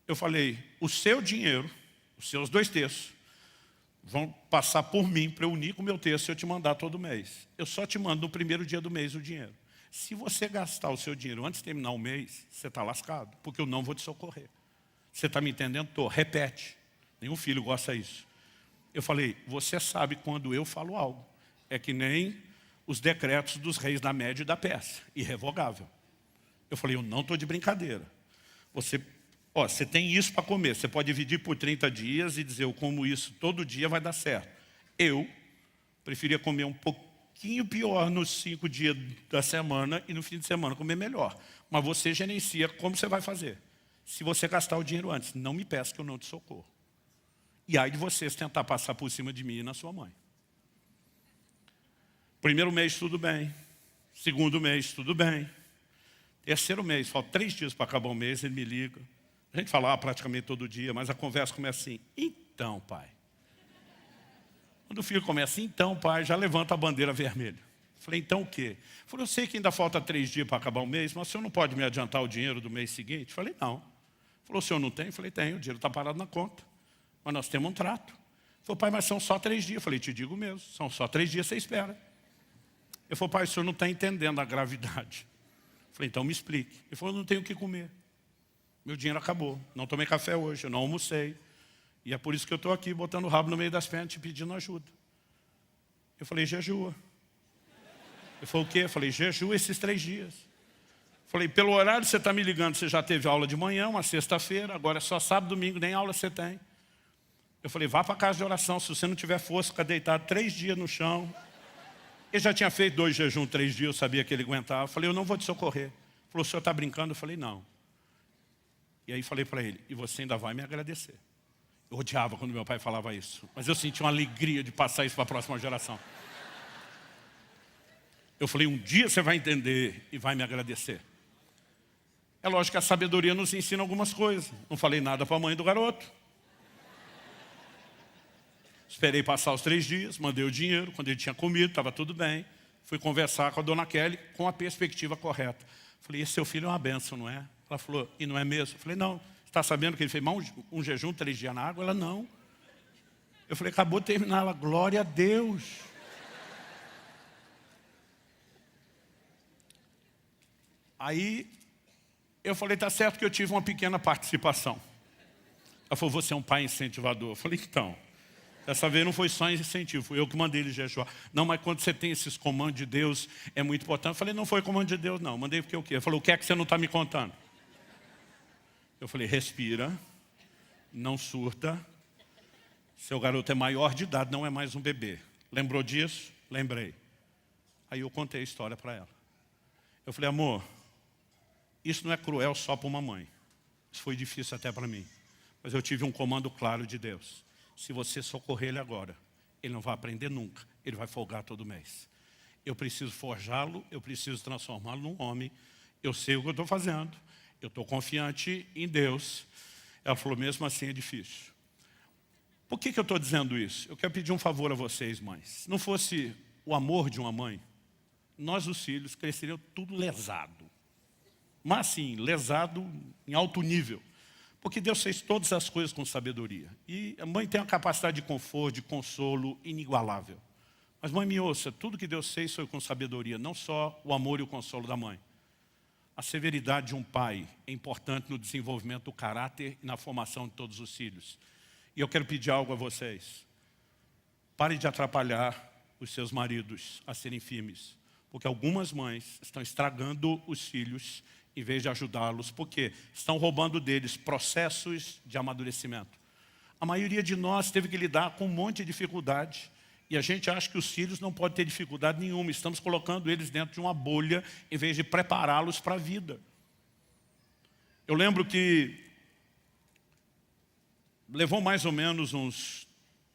Eu falei, o seu dinheiro, os seus 2/3, vão passar por mim para eu unir com o meu terço e eu te mandar todo mês. Eu só te mando no primeiro dia do mês o dinheiro. Se você gastar o seu dinheiro antes de terminar o mês, você está lascado, porque eu não vou te socorrer. Você está me entendendo? Tô. Repete. Nenhum filho gosta disso. Eu falei, você sabe quando eu falo algo. É que nem os decretos dos reis da Média e da Pérsia. Irrevogável. Eu falei, eu não estou de brincadeira. Você tem isso para comer. Você pode dividir por 30 dias e dizer, eu como isso todo dia, vai dar certo. Eu preferia comer um pouquinho pior nos 5 dias da semana e no fim de semana comer melhor. Mas você gerencia como você vai fazer. Se você gastar o dinheiro antes, não me peça que eu não te socorro. E aí de vocês tentar passar por cima de mim e na sua mãe. Primeiro mês, tudo bem. Segundo mês, tudo bem. Terceiro mês, falta 3 dias para acabar o mês, ele me liga. A gente fala praticamente todo dia, mas a conversa começa assim, então, pai. Quando o filho começa, então, pai, já levanta a bandeira vermelha. Falei, então o quê? Falei, eu sei que ainda falta 3 dias para acabar o mês, mas o senhor não pode me adiantar o dinheiro do mês seguinte? Falei, não. Falou, o senhor não tem? Falei, tenho, o dinheiro está parado na conta. Mas nós temos um trato. Falei, pai, mas são só 3 dias. Falei, te digo mesmo, são só 3 dias, você espera. Ele falou, pai, o senhor não está entendendo a gravidade. Falei, então me explique. Ele falou, eu não tenho o que comer. Meu dinheiro acabou, não tomei café hoje, eu não almocei. E é por isso que eu estou aqui, botando o rabo no meio das pernas, te pedindo ajuda. Eu falei, jejua. Ele falou, o quê? Eu falei, jejua esses 3 dias. Falei, pelo horário você está me ligando, você já teve aula de manhã, uma sexta-feira, agora é só sábado, domingo, nem aula você tem. Eu falei, vá para a casa de oração, se você não tiver força, fica deitado 3 dias no chão. Ele já tinha feito 2 jejuns, 3 dias, eu sabia que ele aguentava. Eu falei, eu não vou te socorrer. Falou, o senhor está brincando? Eu falei, não. E aí falei para ele, e você ainda vai me agradecer. Eu odiava quando meu pai falava isso, mas eu senti uma alegria de passar isso para a próxima geração. Eu falei, um dia você vai entender e vai me agradecer. É lógico que a sabedoria nos ensina algumas coisas. Não falei nada para a mãe do garoto. Esperei passar os 3 dias, mandei o dinheiro, quando ele tinha comido, estava tudo bem. Fui conversar com a dona Kelly com a perspectiva correta. Falei, esse seu filho é uma bênção, não é? Ela falou, e não é mesmo? Eu falei, não. Você está sabendo que ele fez um jejum 3 dias na água? Ela, não. Eu falei, acabou de terminar. Ela, glória a Deus. Aí, eu falei, tá certo que eu tive uma pequena participação. Ela falou, você é um pai incentivador. Eu falei, então, dessa vez não foi só incentivo, fui eu que mandei ele jejuar. Não, mas quando você tem esses comandos de Deus, é muito importante. Eu falei, não foi comando de Deus, não. Mandei porque o quê? Ele falou, o que é que você não está me contando? Eu falei, respira, não surta. Seu garoto é maior de idade, não é mais um bebê. Lembrou disso? Lembrei. Aí eu contei a história para ela. Eu falei, amor, isso não é cruel só para uma mãe. Isso foi difícil até para mim. Mas eu tive um comando claro de Deus. Se você socorrer ele agora, ele não vai aprender nunca. Ele vai folgar todo mês. Eu preciso forjá-lo, eu preciso transformá-lo num homem. Eu sei o que eu estou fazendo. Eu estou confiante em Deus. Ela falou, mesmo assim é difícil. Por que eu estou dizendo isso? Eu quero pedir um favor a vocês, mães. Se não fosse o amor de uma mãe, nós, os filhos, cresceriam tudo lesado. Mas assim, lesado em alto nível. Porque Deus fez todas as coisas com sabedoria. E a mãe tem uma capacidade de conforto, de consolo inigualável. Mas mãe, me ouça, tudo que Deus fez foi com sabedoria, não só o amor e o consolo da mãe. A severidade de um pai é importante no desenvolvimento do caráter e na formação de todos os filhos. E eu quero pedir algo a vocês. Parem de atrapalhar os seus maridos a serem firmes. Porque algumas mães estão estragando os filhos em vez de ajudá-los. Porque estão roubando deles processos de amadurecimento. A maioria de nós teve que lidar com um monte de dificuldade. E a gente acha que os filhos não podem ter dificuldade nenhuma. Estamos colocando eles dentro de uma bolha em vez de prepará-los para a vida. Eu lembro que levou mais ou menos uns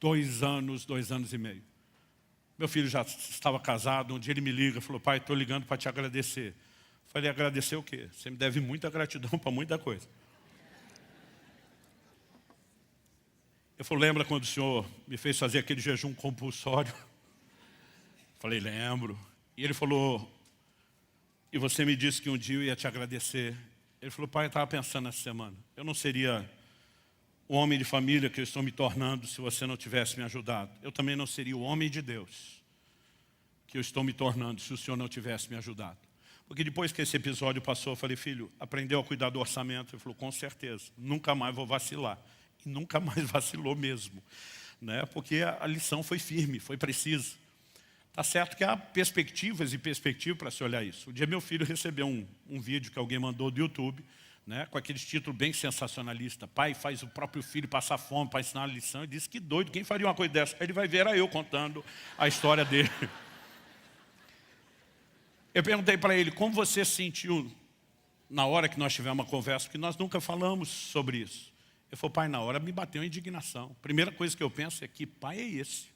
2 anos, 2 anos e meio. Meu filho já estava casado, um dia ele me liga e falou, pai, estou ligando para te agradecer. Falei, agradecer o quê? Você me deve muita gratidão para muita coisa. Eu falei, lembra quando o senhor me fez fazer aquele jejum compulsório? Falei, lembro. E ele falou, e você me disse que um dia eu ia te agradecer. Ele falou, pai, eu estava pensando essa semana, eu não seria o homem de família que eu estou me tornando se você não tivesse me ajudado. Eu também não seria o homem de Deus que eu estou me tornando se o senhor não tivesse me ajudado. Porque depois que esse episódio passou, eu falei, filho, aprendeu a cuidar do orçamento? Ele falou, com certeza, nunca mais vou vacilar. E nunca mais vacilou mesmo, né? Porque a lição foi firme, foi precisa. Tá certo que há perspectivas e perspectivas para se olhar isso. Um dia meu filho recebeu um vídeo que alguém mandou do YouTube, né, com aquele título bem sensacionalista. Pai faz o próprio filho passar fome para ensinar a lição. Ele disse, que doido, quem faria uma coisa dessa? Aí ele vai ver, era eu contando a história dele. Eu perguntei para ele, como você se sentiu na hora que nós tivemos uma conversa? Porque nós nunca falamos sobre isso. Ele falou, pai, na hora me bateu a indignação. A primeira coisa que eu penso é, que pai é esse?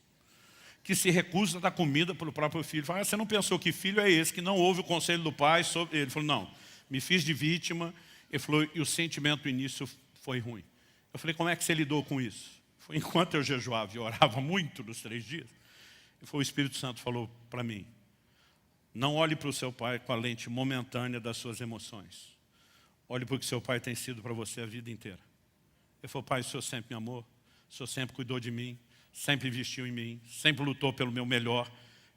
Que se recusa a dar comida para o próprio filho. Fala, você não pensou que filho é esse, que não ouve o conselho do pai sobre... Ele falou, não, me fiz de vítima. Ele falou, e o sentimento no início foi ruim. Eu falei, como é que você lidou com isso? Foi enquanto eu jejuava e orava muito nos 3 dias. Ele falou, o Espírito Santo falou para mim, não olhe para o seu pai com a lente momentânea das suas emoções. Olhe para o que seu pai tem sido para você a vida inteira. Ele falou, pai, o senhor sempre me amou, o senhor sempre cuidou de mim, sempre investiu em mim, sempre lutou pelo meu melhor.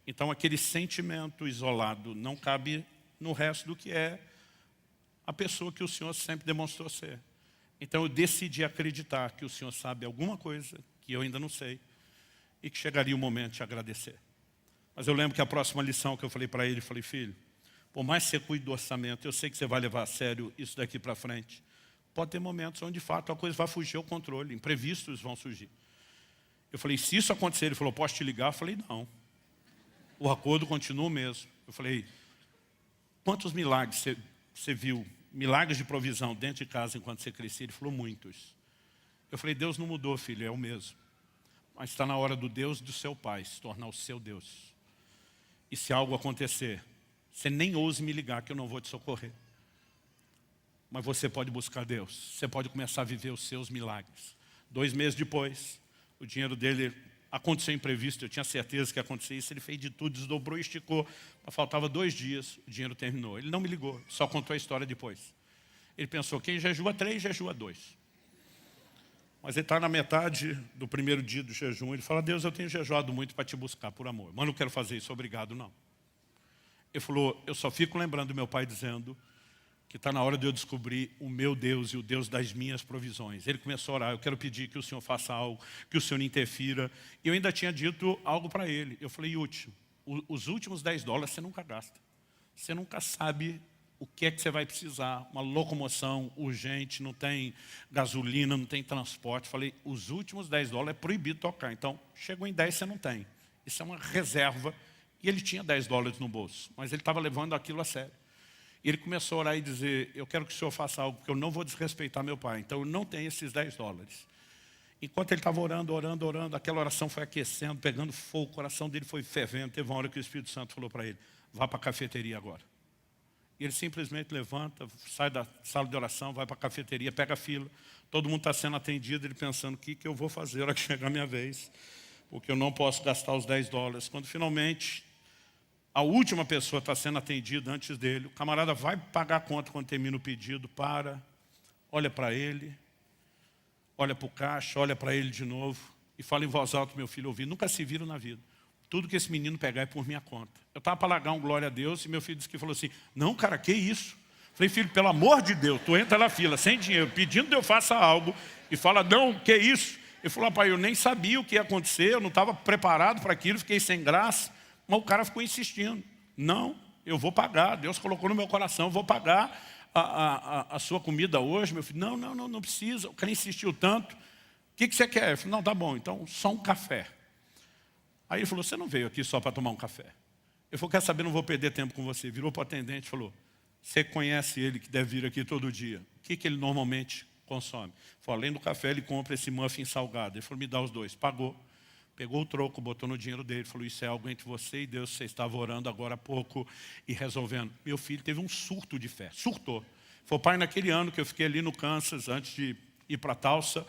Então aquele sentimento isolado não cabe no resto do que é a pessoa que o Senhor sempre demonstrou ser. Então eu decidi acreditar que o Senhor sabe alguma coisa que eu ainda não sei e que chegaria o momento de agradecer. Mas eu lembro que a próxima lição que eu falei para ele, falei, filho, por mais que você cuide do orçamento, eu sei que você vai levar a sério isso daqui para frente. Pode ter momentos onde de fato a coisa vai fugir ao controle, imprevistos vão surgir. Eu falei, se isso acontecer, ele falou, posso te ligar? Eu falei, não. O acordo continua o mesmo. Eu falei, quantos milagres você você viu milagres de provisão dentro de casa enquanto você crescia? Ele falou, muitos. Eu falei, Deus não mudou, filho, é o mesmo. Mas está na hora do Deus do seu pai se tornar o seu Deus. E se algo acontecer, você nem ouse me ligar que eu não vou te socorrer. Mas você pode buscar Deus. Você pode começar a viver os seus milagres. 2 meses depois, o dinheiro dele aconteceu imprevisto. Eu tinha certeza que ia acontecer isso. Ele fez de tudo, desdobrou, esticou. Faltava 2 dias, o dinheiro terminou. Ele não me ligou, só contou a história depois. Ele pensou, quem jejua 3, jejua 2. Mas ele está na metade do primeiro dia do jejum. Ele fala, Deus, eu tenho jejuado muito para te buscar, por amor. Mas não quero fazer isso, obrigado, não. Ele falou, eu só fico lembrando do meu pai dizendo que está na hora de eu descobrir o meu Deus e o Deus das minhas provisões. Ele começou a orar, eu quero pedir que o Senhor faça algo, que o Senhor interfira. E eu ainda tinha dito algo para ele. Eu falei, Yúcio, os últimos $10 você nunca gasta. Você nunca sabe o que é que você vai precisar. Uma locomoção urgente, não tem gasolina, não tem transporte. Falei, os últimos $10 é proibido tocar. Então, chegou em 10, você não tem. Isso é uma reserva. E ele tinha $10 no bolso, mas ele estava levando aquilo a sério. E ele começou a orar e dizer, eu quero que o Senhor faça algo, porque eu não vou desrespeitar meu pai. Então eu não tenho esses $10. Enquanto ele estava orando, aquela oração foi aquecendo, pegando fogo, o coração dele foi fervendo. Teve uma hora que o Espírito Santo falou para ele, vá para a cafeteria agora. E ele simplesmente levanta, sai da sala de oração, vai para a cafeteria, pega a fila. Todo mundo está sendo atendido, ele pensando, o que eu vou fazer na hora que chegar a minha vez? Porque eu não posso gastar os $10. Quando finalmente a última pessoa está sendo atendida antes dele, o camarada vai pagar a conta quando termina o pedido, olha para ele, olha para o caixa, olha para ele de novo e fala em voz alta, meu filho, ouvir, nunca se viram na vida. Tudo que esse menino pegar é por minha conta. Eu estava para largar um glória a Deus e meu filho disse que falou assim, não cara, que isso? Falei, filho, pelo amor de Deus, tu entra na fila sem dinheiro, pedindo que eu faça algo e fala, não, que isso? Ele falou, pai, eu nem sabia o que ia acontecer, eu não estava preparado para aquilo, fiquei sem graça. Mas o cara ficou insistindo. Não, eu vou pagar. Deus colocou no meu coração, eu vou pagar a sua comida hoje. Meu filho, não precisa. O cara insistiu tanto. O que você quer? Eu falei, não, tá bom, então só um café. Aí ele falou, você não veio aqui só para tomar um café. Eu falei, quer saber, não vou perder tempo com você. Virou para o atendente e falou, você conhece ele que deve vir aqui todo dia. O que ele normalmente consome? Falei, além do café, ele compra esse muffin salgado. Ele falou, me dá os 2. Pagou. Pegou o troco, botou no dinheiro dele, falou, isso é algo entre você e Deus, você estava orando agora há pouco e resolvendo. Meu filho teve um surto de fé, surtou. Foi pai, naquele ano que eu fiquei ali no Kansas, antes de ir para Tulsa,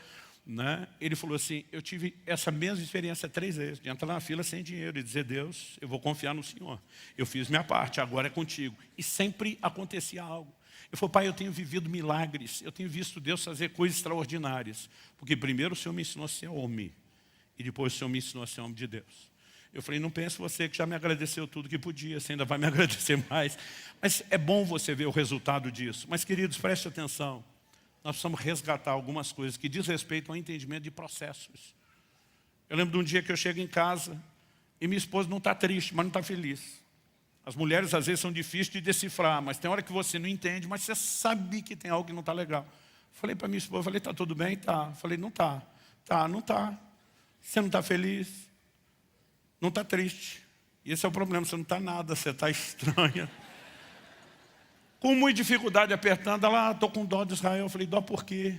né? Ele falou assim, eu tive essa mesma experiência 3 vezes, de entrar na fila sem dinheiro e dizer, Deus, eu vou confiar no Senhor. Eu fiz minha parte, agora é contigo. E sempre acontecia algo. Eu falei, pai, eu tenho vivido milagres, eu tenho visto Deus fazer coisas extraordinárias, porque primeiro o Senhor me ensinou a ser homem. E depois o Senhor me ensinou a ser homem de Deus. Eu falei, não pense você que já me agradeceu tudo que podia, você ainda vai me agradecer mais. Mas é bom você ver o resultado disso. Mas, queridos, preste atenção. Nós precisamos resgatar algumas coisas que diz respeito ao entendimento de processos. Eu lembro de um dia que eu chego em casa e minha esposa não está triste, mas não está feliz. As mulheres, às vezes, são difíceis de decifrar, mas tem hora que você não entende, mas você sabe que tem algo que não está legal. Falei para minha esposa, está tudo bem? Tá. Falei, não está. Tá, não está. Você não está feliz, não está triste. E esse é o problema, você não está nada, você está estranha. Com muita dificuldade apertando, ela, estou com dó de Israel. Eu falei, dó por quê?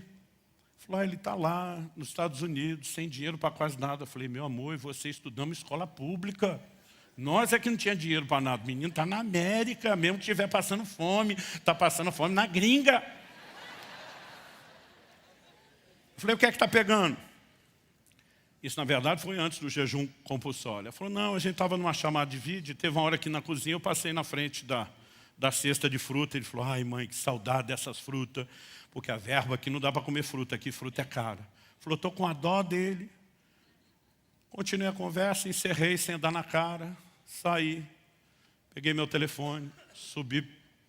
Falou, ele está lá nos Estados Unidos, sem dinheiro para quase nada. Eu falei, meu amor, e você estudamos escola pública. Nós é que não tinha dinheiro para nada. O menino está na América, mesmo que estiver passando fome, está passando fome na gringa. Eu falei, o que é que está pegando? Isso, na verdade, foi antes do jejum compulsório. Ela falou, não, a gente estava numa chamada de vídeo, teve uma hora aqui na cozinha, eu passei na frente da cesta de fruta. Ele falou, ai mãe, que saudade dessas frutas, porque a verba aqui não dá para comer fruta, aqui fruta é cara. Falou, estou com a dó dele. Continuei a conversa, encerrei sem dar na cara, saí, peguei meu telefone, subi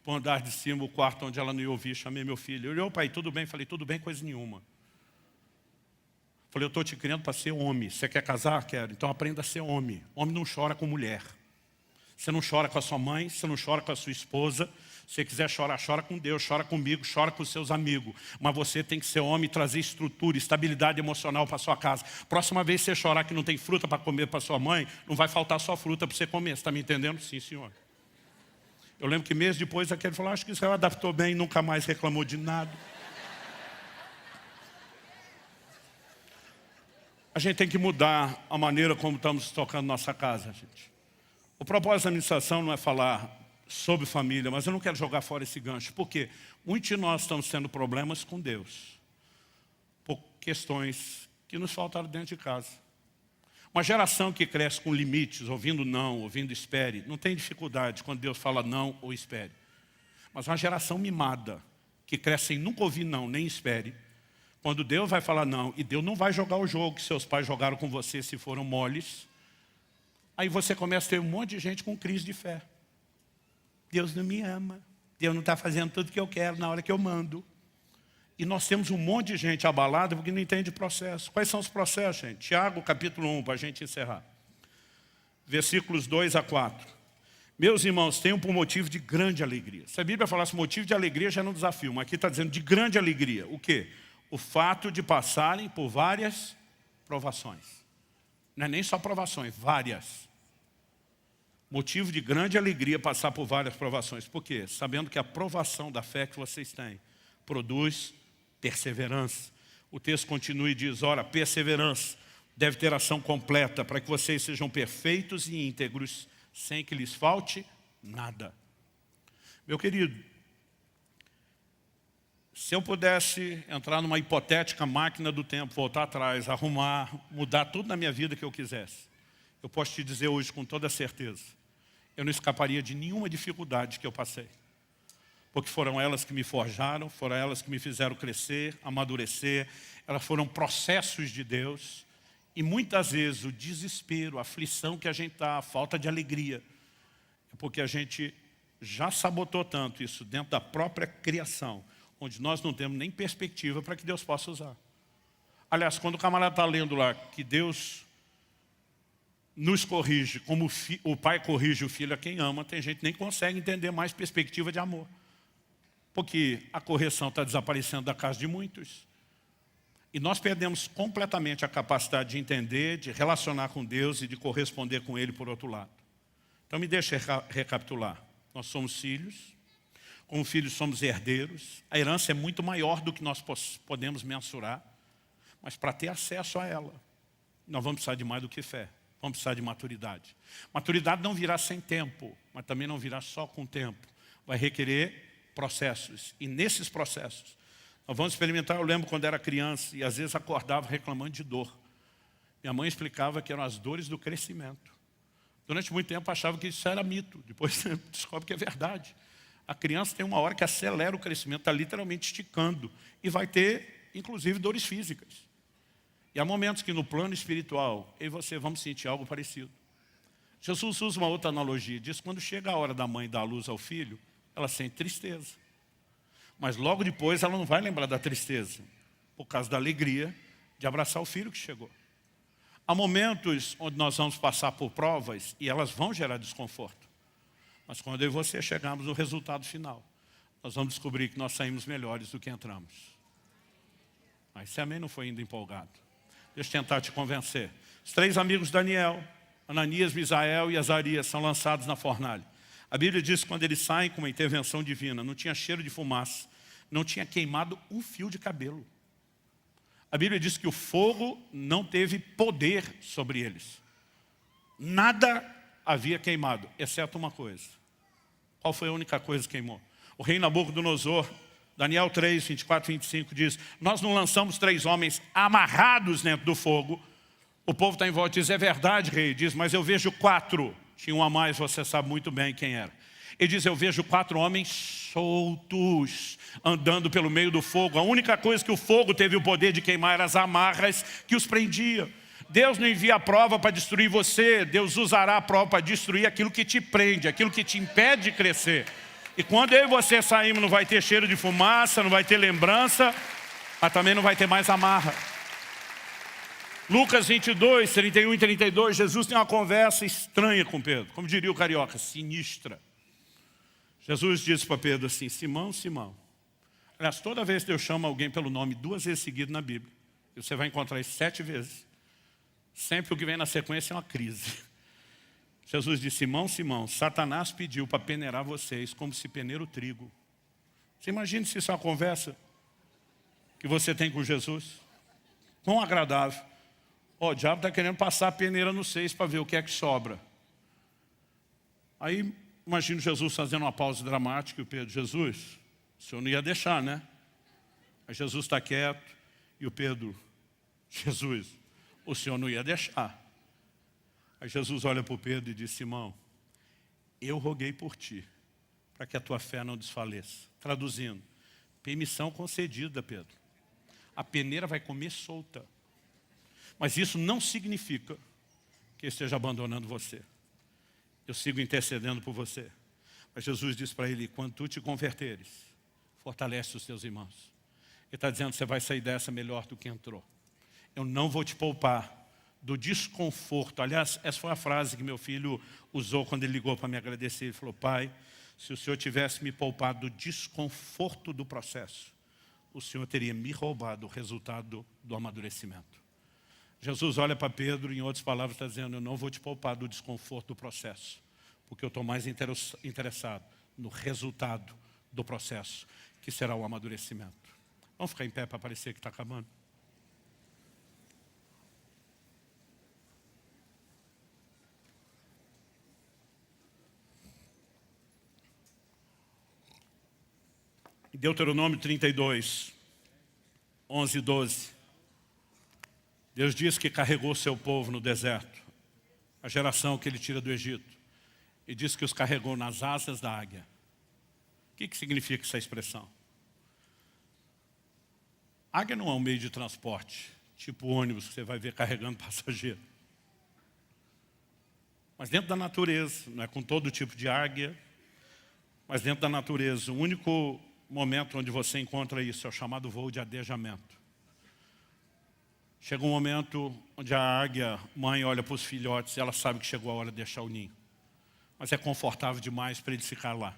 para o andar de cima, o quarto onde ela não ia ouvir, chamei meu filho. Ele olhou, pai, tudo bem? Falei, tudo bem, coisa nenhuma. Falei, eu estou te criando para ser homem. Você quer casar? Quero. Então aprenda a ser homem. Homem não chora com mulher. Você não chora com a sua mãe, você não chora com a sua esposa. Se você quiser chorar, chora com Deus, chora comigo, chora com os seus amigos. Mas você tem que ser homem e trazer estrutura, estabilidade emocional para a sua casa. Próxima vez que você chorar que não tem fruta para comer para sua mãe, não vai faltar só fruta para você comer. Você está me entendendo? Sim, senhor. Eu lembro que meses depois aquele falou, acho que Israel adaptou bem, nunca mais reclamou de nada. A gente tem que mudar a maneira como estamos tocando nossa casa, gente. O propósito da administração não é falar sobre família, mas eu não quero jogar fora esse gancho. Por quê? Muitos de nós estamos tendo problemas com Deus, por questões que nos faltaram dentro de casa. Uma geração que cresce com limites, ouvindo não, ouvindo espere, não tem dificuldade quando Deus fala não ou espere. Mas uma geração mimada, que cresce sem nunca ouvir não, nem espere, quando Deus vai falar não, e Deus não vai jogar o jogo que seus pais jogaram com você se foram moles, aí você começa a ter um monte de gente com crise de fé. Deus não me ama, Deus não está fazendo tudo que eu quero na hora que eu mando. E nós temos um monte de gente abalada porque não entende o processo. Quais são os processos, gente? Tiago, capítulo 1, para a gente encerrar. Versículos 2 a 4. Meus irmãos, tenham por motivo de grande alegria. Se a Bíblia falasse motivo de alegria, já era um desafio. Mas aqui está dizendo de grande alegria. O quê? O fato de passarem por várias provações. Não é nem só provações, várias. Motivo de grande alegria passar por várias provações. Por quê? Sabendo que a provação da fé que vocês têm produz perseverança. O texto continua e diz, ora, perseverança deve ter ação completa para que vocês sejam perfeitos e íntegros, sem que lhes falte nada. Meu querido, se eu pudesse entrar numa hipotética máquina do tempo, voltar atrás, arrumar, mudar tudo na minha vida que eu quisesse, eu posso te dizer hoje com toda certeza, eu não escaparia de nenhuma dificuldade que eu passei. Porque foram elas que me forjaram, foram elas que me fizeram crescer, amadurecer. Elas foram processos de Deus. E muitas vezes o desespero, a aflição que a gente está, a falta de alegria, é porque a gente já sabotou tanto isso dentro da própria criação, onde nós não temos nem perspectiva para que Deus possa usar. Aliás, quando o camarada está lendo lá que Deus nos corrige, como o pai corrige o filho a quem ama, tem gente que nem consegue entender mais perspectiva de amor. Porque a correção está desaparecendo da casa de muitos. E nós perdemos completamente a capacidade de entender, de relacionar com Deus e de corresponder com Ele por outro lado. Então me deixa recapitular. Nós somos filhos, como filhos somos herdeiros. A herança é muito maior do que nós podemos mensurar. Mas para ter acesso a ela, nós vamos precisar de mais do que fé. Vamos precisar de maturidade. Maturidade não virá sem tempo, mas também não virá só com tempo. Vai requerer processos. E nesses processos, nós vamos experimentar. Eu lembro quando era criança e às vezes acordava reclamando de dor. Minha mãe explicava que eram as dores do crescimento. Durante muito tempo achava que isso era mito. Depois você descobre que é verdade. A criança tem uma hora que acelera o crescimento, está literalmente esticando. E vai ter, inclusive, dores físicas. E há momentos que no plano espiritual, eu e você vamos sentir algo parecido. Jesus usa uma outra analogia. Diz que quando chega a hora da mãe dar à luz ao filho, ela sente tristeza. Mas logo depois ela não vai lembrar da tristeza, por causa da alegria de abraçar o filho que chegou. Há momentos onde nós vamos passar por provas e elas vão gerar desconforto. Mas quando eu e você chegarmos no resultado final, nós vamos descobrir que nós saímos melhores do que entramos. Mas esse amém não foi ainda empolgado. Deixa eu tentar te convencer. Os 3 amigos de Daniel, Ananias, Misael e Azarias, são lançados na fornalha. A Bíblia diz que quando eles saem com uma intervenção divina, não tinha cheiro de fumaça, não tinha queimado um fio de cabelo. A Bíblia diz que o fogo não teve poder sobre eles. Nada havia queimado, exceto uma coisa. Qual foi a única coisa que queimou? O rei Nabucodonosor, Daniel 3, 24 e 25 diz, nós não lançamos 3 homens amarrados dentro do fogo. O povo está em volta e diz, é verdade, rei. Diz, mas eu vejo 4. Tinha um a mais, você sabe muito bem quem era. Ele diz, eu vejo 4 homens soltos, andando pelo meio do fogo. A única coisa que o fogo teve o poder de queimar eram as amarras que os prendia. Deus não envia a prova para destruir você. Deus usará a prova para destruir aquilo que te prende, aquilo que te impede de crescer. E quando eu e você saímos, não vai ter cheiro de fumaça, não vai ter lembrança, mas também não vai ter mais amarra. Lucas 22, 31 e 32, Jesus tem uma conversa estranha com Pedro. Como diria o carioca, sinistra. Jesus disse para Pedro assim, Simão, Simão. Aliás, toda vez que Deus chama alguém pelo nome 2 vezes seguidas na Bíblia, e você vai encontrar isso 7 vezes, sempre o que vem na sequência é uma crise. Jesus disse: Simão, Simão, Satanás pediu para peneirar vocês como se peneira o trigo. Você imagina se isso é uma conversa que você tem com Jesus? Quão agradável. O diabo está querendo passar a peneira nos seis para ver o que é que sobra. Aí, imagino Jesus fazendo uma pausa dramática e o Pedro: Jesus, o senhor não ia deixar, né? Aí Jesus está quieto e o Pedro: Jesus, o senhor não ia deixar. Aí Jesus olha para o Pedro e diz: Simão, eu roguei por ti, para que a tua fé não desfaleça. Traduzindo, permissão concedida, Pedro. A peneira vai comer solta. Mas isso não significa que eu esteja abandonando você. Eu sigo intercedendo por você. Mas Jesus diz para ele: quando tu te converteres, fortalece os teus irmãos. Ele está dizendo: você vai sair dessa melhor do que entrou. Eu não vou te poupar do desconforto. Aliás, essa foi a frase que meu filho usou quando ele ligou para me agradecer. Ele falou: pai, se o senhor tivesse me poupado do desconforto do processo, o senhor teria me roubado o resultado do amadurecimento. Jesus olha para Pedro e, em outras palavras, está dizendo: eu não vou te poupar do desconforto do processo, porque eu estou mais interessado no resultado do processo, que será o amadurecimento. Vamos ficar em pé para parecer que está acabando? Deuteronômio 32, 11 e 12. Deus diz que carregou seu povo no deserto, a geração que ele tira do Egito, e diz que os carregou nas asas da águia. O que significa essa expressão? Águia não é um meio de transporte, tipo ônibus que você vai ver carregando passageiro. Mas dentro da natureza, não é com todo tipo de águia, mas dentro da natureza, o único momento onde você encontra isso é o chamado voo de adejamento. Chega um momento onde a águia mãe olha para os filhotes e ela sabe que chegou a hora de deixar o ninho. Mas é confortável demais para eles ficar lá.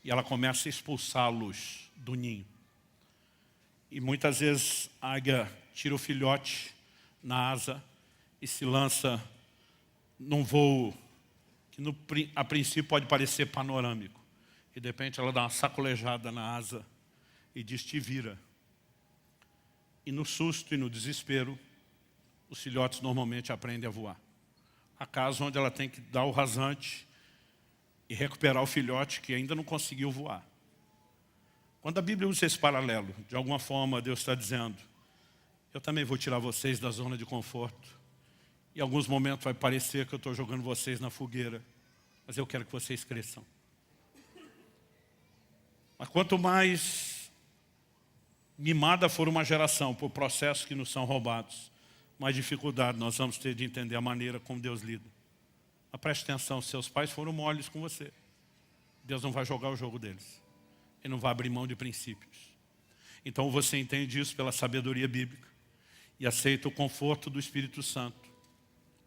E ela começa a expulsá-los do ninho. E muitas vezes a águia tira o filhote na asa e se lança num voo que a princípio pode parecer panorâmico. E de repente ela dá uma sacolejada na asa e diz: te vira. E no susto e no desespero, os filhotes normalmente aprendem a voar. Há casos onde ela tem que dar o rasante e recuperar o filhote que ainda não conseguiu voar. Quando a Bíblia usa esse paralelo, de alguma forma Deus está dizendo: eu também vou tirar vocês da zona de conforto. Em alguns momentos vai parecer que eu estou jogando vocês na fogueira, mas eu quero que vocês cresçam. Mas quanto mais mimada for uma geração por processos que nos são roubados, mais dificuldade nós vamos ter de entender a maneira como Deus lida. Mas preste atenção, seus pais foram moles com você. Deus não vai jogar o jogo deles. Ele não vai abrir mão de princípios. Então você entende isso pela sabedoria bíblica e aceita o conforto do Espírito Santo.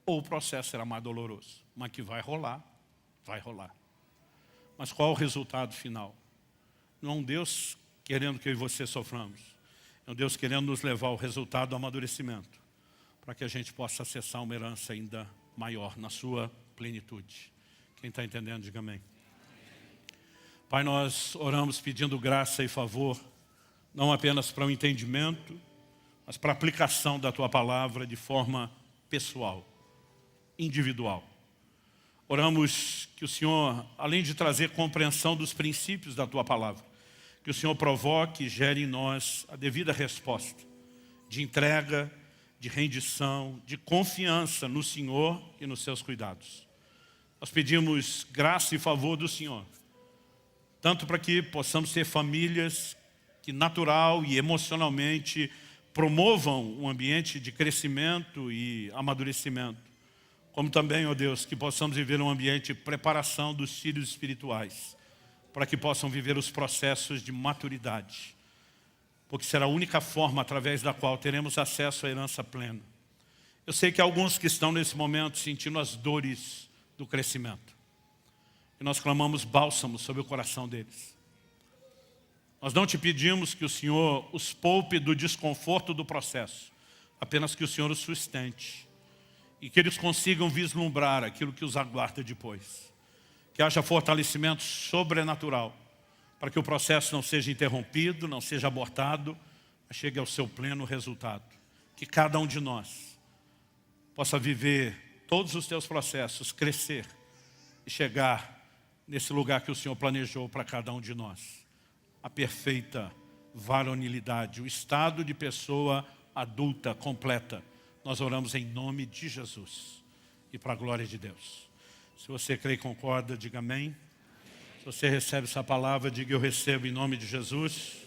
Ou o processo será mais doloroso, mas que vai rolar, vai rolar. Mas qual é o resultado final? Não é um Deus querendo que eu e você soframos. É um Deus querendo nos levar ao resultado do amadurecimento, para que a gente possa acessar uma herança ainda maior, na sua plenitude. Quem está entendendo, diga amém. Pai, nós oramos pedindo graça e favor, não apenas para o entendimento, mas para a aplicação da Tua palavra de forma pessoal, individual. Oramos que o Senhor, além de trazer compreensão dos princípios da Tua palavra, que o Senhor provoque e gere em nós a devida resposta de entrega, de rendição, de confiança no Senhor e nos seus cuidados. Nós pedimos graça e favor do Senhor, tanto para que possamos ter famílias que natural e emocionalmente promovam um ambiente de crescimento e amadurecimento, como também, ó Deus, que possamos viver um ambiente de preparação dos filhos espirituais, para que possam viver os processos de maturidade, porque será a única forma através da qual teremos acesso à herança plena. Eu sei que há alguns que estão nesse momento sentindo as dores do crescimento, e nós clamamos bálsamo sobre o coração deles. Nós não te pedimos que o Senhor os poupe do desconforto do processo, apenas que o Senhor os sustente e que eles consigam vislumbrar aquilo que os aguarda depois. Que haja fortalecimento sobrenatural, para que o processo não seja interrompido, não seja abortado, mas chegue ao seu pleno resultado. Que cada um de nós possa viver todos os teus processos, crescer e chegar nesse lugar que o Senhor planejou para cada um de nós. A perfeita varonilidade, o estado de pessoa adulta, completa. Nós oramos em nome de Jesus e para a glória de Deus. Se você crê e concorda, diga amém. Se você recebe essa palavra, diga eu recebo em nome de Jesus.